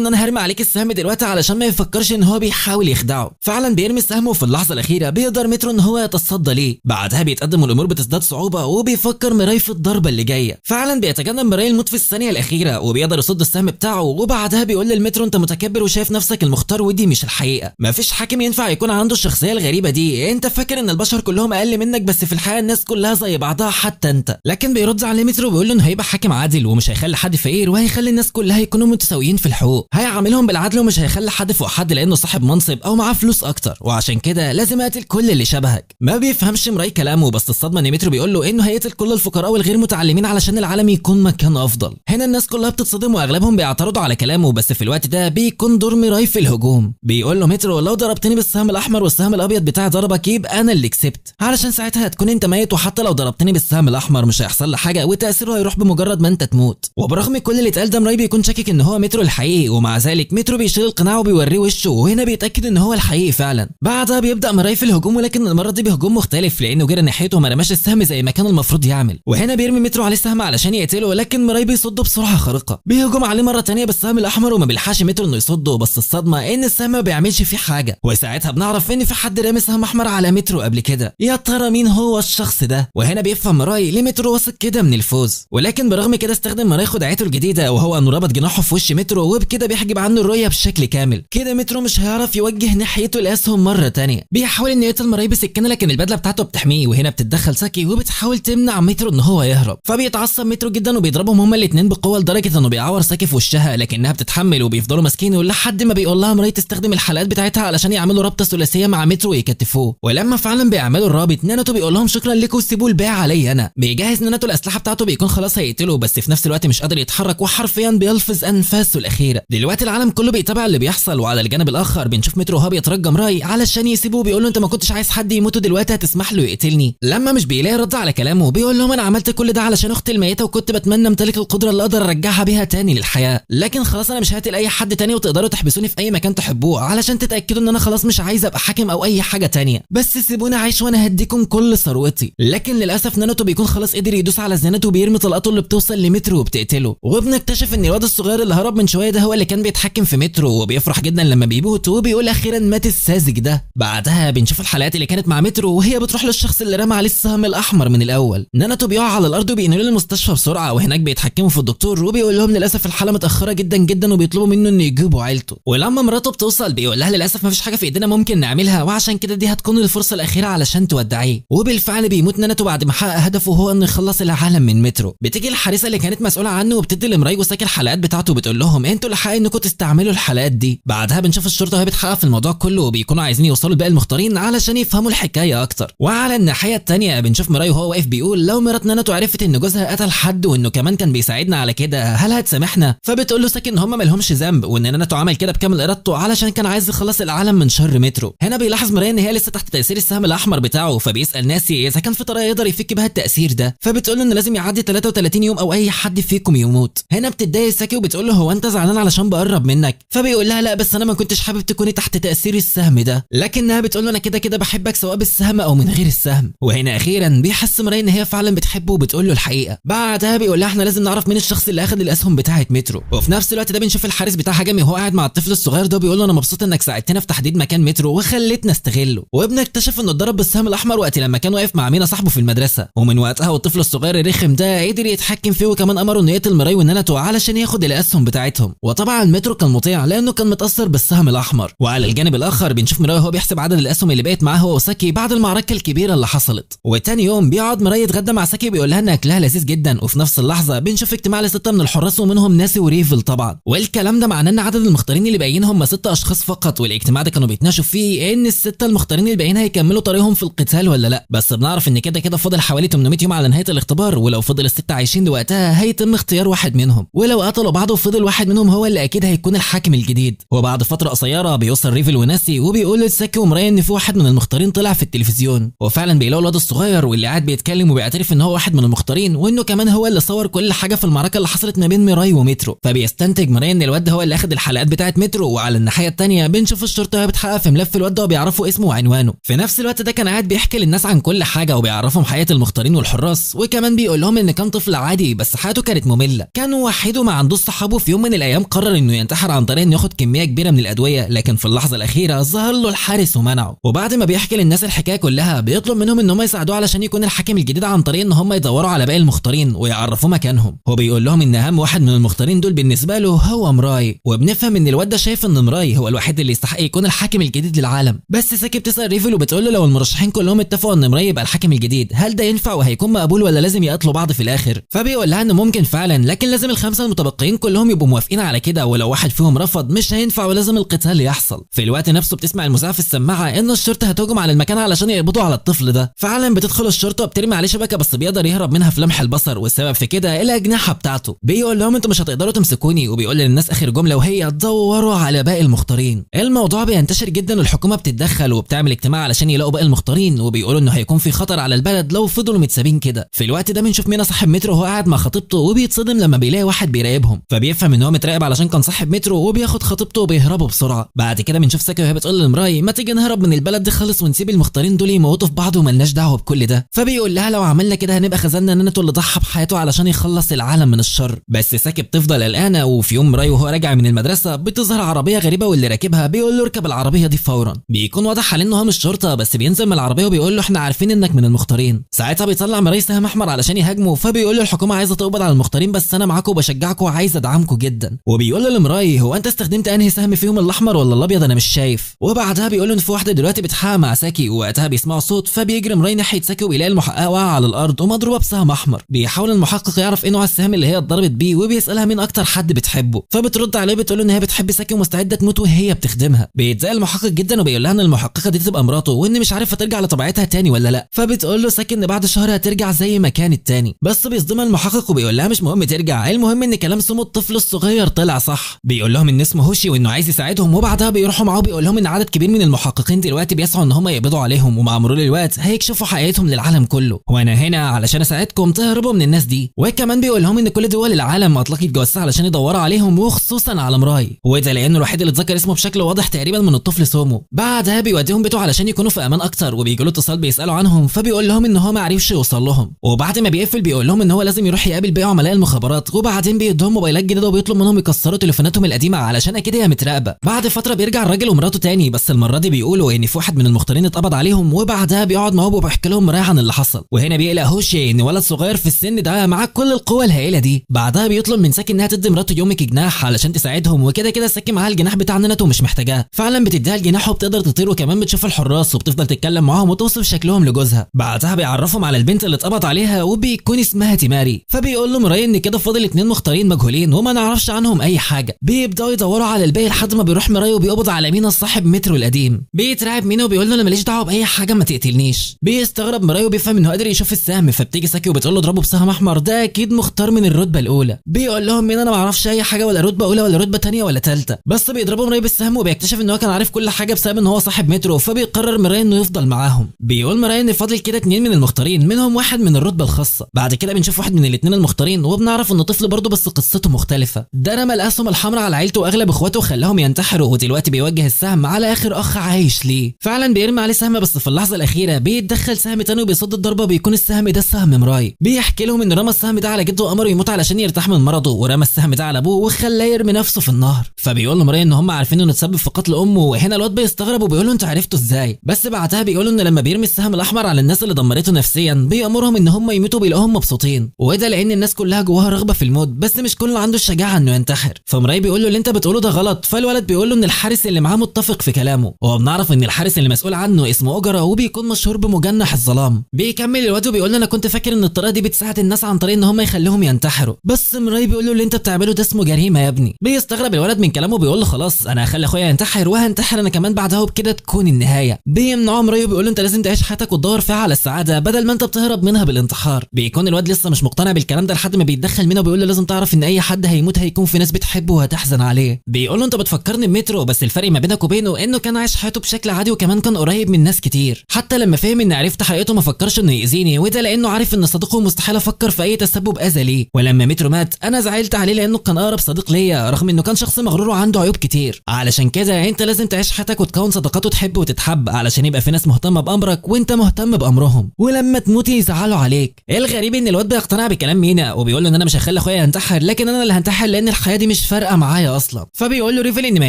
ان انا هرمي عليك السهم دلوقتي علشان ما يفكرش ان هو بيحاول يخدعه. فعلا بيرمي السهم، وفي اللحظة الأخيرة بيقدر مترو ان هو يتصدى ليه. بعدها بيتقدم والامور بتزداد صعوبة، وبيفكر مراي في الضربة اللي جاية. فعلا بيتجنب مراي الموت في الثانية الأخيرة، وبيقدر يصد السهم بتاعه. وبعدها بيقول للمترو انت متكبر وشايف نفسك المختار، ودي مش الحقيقة. مفيش حاكم ينفع يكون عنده الشخصية الغريبة دي، انت فاكر ان البشر كلهم اقل منك، بس في الحقيقة الناس كلها زي بعضها حتى انت. لكن بيرد عليه مترو بيقول له انه هيبقى حاكم عادل، ومش هيخلي حد فقير، وهيخلي الناس كلها يكونوا متساويين في الحقوق، هيعاملهم بالعدل ومش هيخلي حد فوق حد لانه صاحب منصب او معاه فلوس اكتر، وعشان كده لازم اقتل كل اللي شبهك. ما بيفهمش مراي كلامه، بس الصدمة ان مترو بيقول له انه هيقتل كل الفقراء والغير متعلمين علشان العالم يكون مكان افضل. هنا الناس كلها بتتصدم واغلبهم بيعترضوا على كلامه، بس في الوقت ده بيكون دور مراي في الهجوم. بيقول له مترو لو ضربتني بالسهم الاحمر والسهم الابيض بتاعي ضربك يبقى انا اللي كسبت، علشان ساعتها هتكون انت ميت، وحتى لو ضربتني بالسهم الاحمر مش هيحصل لي حاجه، وتاثيره هيروح بمجرد ما انت تموت. وبرغم كل اللي اتقال ده مراي بيكون شاكك ان هو مترو الحقيقي، ومع ذلك مترو بيشيل القناع وبيوريه وشه، وهنا بيتاكد ان هو الحقيقي فعلا. بعدها بيبدا مراي في الهجوم، ولكن المره دي بهجوم مختلف لانه جرى ناحيته وما رماش السهم زي ما كان المفروض يعمل. وهنا بيرمي مترو عليه السهم علشان يقتله، ولكن مراي بيصده بسرعه خارقه. بيهجم عليه مره ثانيه بالسهم الاحمر وما بيلحقش مترو انه يصده، بس الصدمه ان السهم ما بيعملش فيه حاجه. وساعتها بنعرف ان في حد رامي سهم احمر على مترو قبل كده. يا ترى مين هو الشخص ده؟ وهنا بيفهم مراي ليه مترو واثق كده من الفوز. ولكن برغم كده استخدم مراي خدعته الجديده، وهو انه ربط جناحه في وش مترو، وبكده بيحجب عنه الرؤيه بشكل كامل. كده مترو مش هيعرف يوجه ناحيته الاسهم مره ثانيه. بيحاول انه يقتل مراي بسكينه، لكن البدله بتاعته بتحميه، وهنا بتتدخل ساكي وبتحاول تمنع مترو ان هو يهرب. فبيتعصب مترو جدا وبيضربهم هما الاثنين بقوه لدرجه انه بيعور ساكي في وشها، لكنها بتتحمل وبيفضلوا ماسكينه لحد ما بيقول لها مراي تستخدم الحلقات بتاعتها علشان يعملوا رابطه ثلاثيه مع مترو ويكتفوه. ولما فعلا بيعملوا الرابط، نانوتو بيقول لهم شكرا لكم وسيبوا البيع علي انا. بيجهز نانوتو الاسلحه بتاعته، بيكون خلاص هيقتله، بس في نفس الوقت مش قادر يتحرك وحرفيا بيلفظ انفاسه الاخيره. دلوقتي العالم كله بيتابع اللي بيحصل، وعلى الجانب الاخر بنشوف مترو وهو بيترجى مراي علشان يسيبه، بيقول له انت ما كنتش عايز حد يموت دلوقتي هتسمح له يقتلني؟ لما مش بيلاقي رد على كلامه بيقول لهم انا عملت كل ده علشان اختي الميته، وكنت بتمنى امتلك القدره اللي اقدر ارجعها بيها تاني للحياه، لكن خلاص انا مش هقتل اي حد تاني، وتقدروا تحبسوني في اي مكان تحبوه علشان تتاكدوا ان انا خلاص مش عايز ابقى حاكم او اي حاجه تانيه، بس سيبوني عايش وانا هديكم كل ثروتي. لكن للاسف نانوتو بيكون خلاص قدر يدوس على زينته وبيرمي طلقاته اللي بتوصل لمترو وبتقتله. وبنكتشف ان الواد الصغير اللي هرب من شويه ده هو اللي كان بيتحكم في مترو، وبيفرح جدا لما بيموت وبيقول اخيرا مات الساذج ده. بعدها بنشوف الحلقات اللي كانت مع مترو وهي بتروح للشخص اللي رمى عليه السهم الاحمر من الاول. نانوتو بيقع على الارض وبينقلوا للمستشفى بسرعه، وهناك بيتحكموا في الدكتور وبيقول لهم للاسف الحاله متاخره جدا جدا، وبيطلبوا منه انه يجيبوا عيلته. ولما مراته بتوصل بيقول لها للاسف مفيش حاجه في ايدينا ممكن نعملها، وعشان كده دي هتكون الفرصه الاخيره علشان تودعيه. وبالفعل بيموت نانوتو بعد ما حقق هدفه وهو انه يخلص العالم من مترو. بتيجي الحارسه اللي كانت مسؤوله عنه وبتدي لمراي وساكي الحلقات بتاعته وبتقول لهم انتوا اللي حق انكم تستعملوا الحلقات دي. بعدها بنشوف الشرطه وهي بتحقق في الموضوع كله، وبيكونوا عايزين يوصلوا لباقي المختارين علشان يفهموا الحكايه اكتر. وعلى الناحيه الثانيه بنشوف مراي وهو واقف بيقول لو مرات نانوتو عرفت ان جوزها قتل حد وانه كمان كان بيساعدنا على كده هل هتسامحنا؟ فبتقول له ساكي ان هم مالهمش ذنب، وان نانوتو عمل كده بكامل ارادته علشان كان عايز يخلص العالم من شر مترو. هنا بيلاحظ مراي ان هي لسه تحت تاثير السهم الاحمر بتاعه، فبيسال ناسي اذا كان في طريقه يقدر يفك بها التاثير ده، فبتقول له ان لازم يعدي 33 يوم او اي حد فيكم يموت. هنا بتتضايق ساكي وبتقول له هو انت زعلان علشان بقرب منك؟ فبيقول لها لا بس انا ما كنتش حابب تكوني تحت تاثير السهم ده، لكنها بتقول له انا كده كده بحبك سواء بالسهم او من غير السهم. وهنا اخيرا بيحس مراي ان هي فعلا بتحبه وبتقول له الحقيقه. بعدها بيقول لها احنا لازم نعرف مين الشخص اللي اخذ الاسهم بتاعه مترو. وفي نفس الوقت ده بنشوف الحارس بتاع هجمي وهو قاعد مع الطفل الصغير ده، بيقول له انا مبسوط انك ساعدتنا في تحديد مكان مترو وخليتنا استغله. وبنكتشف انه اتضرب بالسهم الاحمر وقت لما كان واقف مع مينا صاحبه في المدرسه، ومن وقتها والطفل الصغير الرخم ده قدر يتحكم فيه، وكمان امره انه يقتل مراي ونانوتو علشان علشان ياخد الاسهم بتاعتهم. وطبعا مترو كان مطيع لانه كان متاثر بالسهم الاحمر. وعلى الجانب الاخر بنشوف مراي وهو بيحسب عدد الاسهم اللي بقت معاه هو وساكي بعد المعركه الكبيره اللي حصلت. وتاني يوم بيقعد مراي يتغدى مع ساكي وبيقول لها ان اكلها لذيذ جدا. وفي نفس اللحظه بنشوف اجتماع ل6 من الحراس ومنهم ناسي وريفل طبعا. والكلام ده معناه ان عدد المختارين اللي باقيين هم 6 اشخاص فقط. والاجتماع ده كانوا بيتناقشوا فيه ان ال6 المختارين اللي باقيين هيكملوا طريقهم في القتال ولا لا. بس بنعرف ان كده فاضل حوالي 800 يوم على نهايه الاختبار. ولو فضل ال6 عايشين لوقتها هيتم اختيار واحد منهم. ولو قتلوا بعض وفضل واحد منهم هو اللي اكيد هيكون الحاكم الجديد. وبعد فتره قصيره بيوصل ريفل وناسي وبيقول لساكي ومراي ان في واحد من المختارين طلع في التلفزيون. وفعلا بيلاقوا الواد الصغير واللي قاعد بيتكلم وبيعترف ان هو واحد من المختارين وانه كمان هو اللي صور كل حاجه في المعركه اللي حصلت ما بين مراي ومترو. فبيستنتج مراي ان الواد هو اللي اخد الحلقات بتاعه مترو. وعلى الناحيه الثانيه بنشوف الشرطه وهي بتحقق في ملف الواد ده وبيعرفوا اسمه وعنوانه. في نفس الوقت ده كان قاعد بيحكي للناس عن كل حاجه وبيعرفهم حياه المختارين والحراس. وكمان بيقول لهم ان كان طفل عادي بس حياته كانت ممله. كان وحيد وما عندوش صحابه. في يوم من الايام قرر انه ينتحر عن طريق انه ياخد كميه كبيره من الادويه. لكن في اللحظه الاخيره ظهر له الحارس ومنعه. وبعد ما بيحكي للناس الحكايه كلها بيطلب منهم ان هم يساعدوه علشان يكون الحاكم الجديد عن طريق ان هم يدوروا على باقي المختارين ويعرفوه مكانهم. هو بيقول لهم ان اهم واحد من المختارين دول بالنسبه له هو مراي. وبنفهم ان الواد ده شايف ان مراي هو الوحيد اللي يستحق يكون الحاكم الجديد للعالم. بس ساكي بتسال ريفل وبتقول له لو المرشحين كلهم اتفقوا ان مراي يبقى الحاكم الجديد هل ده ينفع وهيكون مقبول ولا لازم يقاتلوا بعض في الاخر. فبيقول لها انه ممكن فعلا لكن لازم ال5 المتبقيين كلهم يبقوا موافقين على كده. ولو واحد فيهم رفض مش هينفع ولازم القتال يحصل. في الوقت نفسه بتسمع المذيعه في السماعه ان الشرطه هتهجم على المكان علشان يقبضوا على الطفل ده. فعلا بتدخل الشرطه وبترمي عليه شبكه بس بيقدر يهرب منها في لمح البصر. والسبب في كده الاجنحه بتاعته. بيقول لهم انتوا مش هتقدروا تمسكوني. وبيقول للناس اخر جمله وهي دوروا على باقي المختارين. الموضوع بينتشر جدا والحكومه بتتدخل وبتعمل اجتماع علشان يلاقوا باقي المختارين. وبيقولوا انه هيكون في خطر على البلد لو فضلوا متسابين كده. في الوقت ده بنشوف مينا صاحب مترو وهو قاعد مع خطيبته وبيتصدم لما بيلاقي واحد بيراقبهم. فبيفهم ان هو متراقب علشان كان صاحب مترو وبياخد خطيبته وبيهربوا بسرعه. بعد كده بنشوف ساكي وهي بتقول لمراي ما تيجي نهرب من البلد دي خالص ونسيب المختارين دول يموتوا في بعض وملناش دعوه بكل ده. فبيقول لها لو عملنا كده هنبقى خذلنا نانتو اللي ضحى بحياته علشان يخلص العالم من الشر. بس ساكي بتفضل قلقانه. وفي يوم مراي وهو راجع من المدرسه بتظهر عربيه غريبه واللي راكبها بيقول له اركب العربيه دي فورا. بيكون واضح عليه انه هو مش شرطه بس بينزل من العربيه وبيقول له احنا عارفين انك من المختارين. ساعتها بيطلع مراي سهم احمر علشان يهاجمه. فبيقول له الحكومه عايزه تقبض على المختارين بس انا معاكم وبشجعكم وعايز ادعمكم جدا. وبيقول له لمراي هو انت استخدمت انهي سهم فيهم الاحمر ولا الابيض انا مش شايف. وبعدها بيقول له ان في واحده دلوقتي بتحقق مع ساكي. ووقتها بيسمعوا صوت فبيجري مراي ناحيه ساكي وبيلاقي المحققه واقعه على الارض ومضروبه بسهم احمر. بيحاول المحقق يعرف ايه نوع السهم اللي هي اتضربت بيه وبيسالها مين اكتر حد بتحبه. فبترد عليه بتقول له ان هي بتحب ساكي ومستعده تموت وهي بتخدمها. بيتضايق المحقق جدا وبيقول لها ان المحققه دي تبقى مراته وان مش عارفه ترجع لطبيعتها تاني ولا لا. فبتقول له ساكي ان بعد شهر هترجع زي ما كانت تاني. بس بيصدمها المحقق وبيقول لها مش مهم ترجع المهم ان كلام سمو الطفل الصغير طلع صح. بيقول لهم ان اسمه هوشي وانه عايز يساعدهم. وبعدها بيروحوا معاه بيقول لهم ان عدد كبير من المحققين دلوقتي بيسعوا ان هم يقبضوا عليهم ومع مرور الوقت هيكشفوا حقيقتهم للعالم كله. وانا هنا علشان اساعدكم تهربوا من الناس دي. وكمان بيقول لهم ان كل دول العالم اطلقت جواسيس علشان يدوروا عليهم وخصوصا على مراي. وده لانه الوحيد اللي اتذكر اسمه بشكل واضح تقريبا من الطفل سومو. بعدها بيوديهم بيته علشان يكونوا في امان اكتر. وبيجي له اتصال بيسالوا عنهم فبيقول لهم ان هو ما عرفش يوصل لهم. وبعد ما بيقفل بيقول لهم ان هو لازم يروح يقابل باقي عملاء المخابرات. وبعدين بيديهم موبايلات جديده وبيطلب منهم يكسروا تليفوناتهم القديمه علشان اكيد هي متراقبه. بعد فتره بيرجع الراجل ومراته تاني بس المره دي بيقولوا ان في واحد من المختارين اتقبض عليهم. وبعدها بيقعد معاهم وبيحكي لهم مراي عن اللي حصل. وهنا بيقلق هوشي ان ولد صغير في السن ده معاه كل القوه الهائله دي. بعدها بيطلب من ساكي انها تدي مراته يومك جناح علشان تساعدهم. وكده ساكي معاها الجناح بتاع نانتو مش محتاجاه. فعلا بتديها الجناح وبتقدر تطير. وكمان بتشوف الحراس وبتفضل تتكلم معاهم وتوصف شكلهم لجوزها. بعدها بيعرفهم على البنت اللي اتقبض عليها وبيكون اسمها تيماري. فبيقول له مراي ان كده فاضل 2 مختارين مجهولين وما نعرفش عنهم اي حاجه. بيبداوا يدوروا على الباقي لحد ما بيروح مراي وبيقبض على مينا صاحب مترو القديم. بيترعب مينا وبيقول له انا ماليش دعوه باي حاجه ما تقتلنيش. بيستغرب مراي وبيفهم انه قادر يشوف السهم. فبتيجي ساكي وبتقول له اضربه بسهم احمر ده اكيد مختار من الرتبه الاولى. بيقول لهم مين انا ما اعرفش اي حاجه ولا رتبه اولى ولا رتبه ثانيه ولا ثالثه. بس بيضربوا مراي بالسهم وبيكتشف ان هو كان عارف كل حاجه بسبب ان هو صاحب مترو. فبيقرر مراي انه يفضل معاهم. بيقول مراي ان فاضل كده 2 من المختارين منهم واحد من الرتبه الخاصه. بعد كده بنشوف واحد من ال2 المختارين وبنعرف انه طفل برضه بس قصته مختلفه. ده رمى الاسهم الحمراء على عيلته واغلب اخواته وخلاهم ينتحروا. ودلوقتي بيوجه السهم على اخر اخ عايش ليه. فعلا بيرمي عليه سهم بس في اللحظه الاخيره بيتدخل سهم تاني وبيصد الضربه. بيكون السهم ده سهم مراي. بيحكي لهم ان رمى السهم ده على جده وامره يموت علشان يرتاح من مرضه. ورمى السهم ده على ابوه وخلاه يرمي نفسه في النهر. فبيقول لمراي ان هم عارفين انه تسبب في قتل امه. وهنا الواد بيستغرب وبيقول له انت عرفته ازاي. بس بعدها بيقولوا ان لما بيرمي السهم الاحمر على الناس اللي دمرته نفسيا بيامرهم ان هم يموتوا بيلاقوهم مبسوطين. وده لان الناس كلها جواها رغبه في الموت بس مش كله عنده الشجاعه انه ينتحر. فمراي بيقول له اللي انت بتقوله ده غلط. فالولد بيقول له ان الحارس اللي معاه متفق في كلامه، وبنعرف ان الحارس اللي مسؤول عنه اسمه أجرة وبيكون مشهور بمجنح الظلام. بيكمل الواد وبيقول له انا كنت فاكر ان الطريقه دي بتساعد الناس عن طريق ان هم يخليهم ينتحروا، بس مراي بيقول له اللي انت بتعمله ده اسمه جريمه يا ابني. بيستغرب الولد من كلامه، بيقول له خلاص انا هخلي اخويا ينتحر وهنتحر انا كمان بعدها، وبكده تكون النهايه. بيمنعه مراي وبيقول له انت لازم تعيش حياتك وتدور فيها على السعاده بدل ما انت بتهرب منها بالانتحار. بيكون الواد لسه مش مقتنع بالكلام ده لحد ما بيتدخل منه وبيقول له لازم تعرف ان اي حد هيموت هيكون في ناس بتحبه وهتحزن عليه. بيقول له انت بتفكرني بمترو، بس الفرق ما بينك وبينه انه كان عايش حياته بشكل عادي وكمان كان قريب من ناس كتير. حتى لما فهم ان عرفت حقيقته ما فكرش انه يأذيني، وده لانه عارف ان صديقه مستحيل افكر في اي تسبب اذى ليه. ولما مترو مات انا زعلت عليه لانه كان اقرب صديق ليا رغم انه كان شخص مغرور وعنده عيوب كتير. علشان كده انت لازم تعيش حياتك وتكون صداقات وتحب وتتحب علشان يبقى في ناس مهتمه بامرك وانت مهتم بامرهم، ولما تموت يزعلوا عليك. الغريب ان الواد بيقتنع بكلام مينا وبيقول له ان انا مش هخلي اخويا ينتحر، لكن انا اللي هنتحر لان الحياه دي مش فارقه معايا اصلا. فبيقول له ريفل ان ما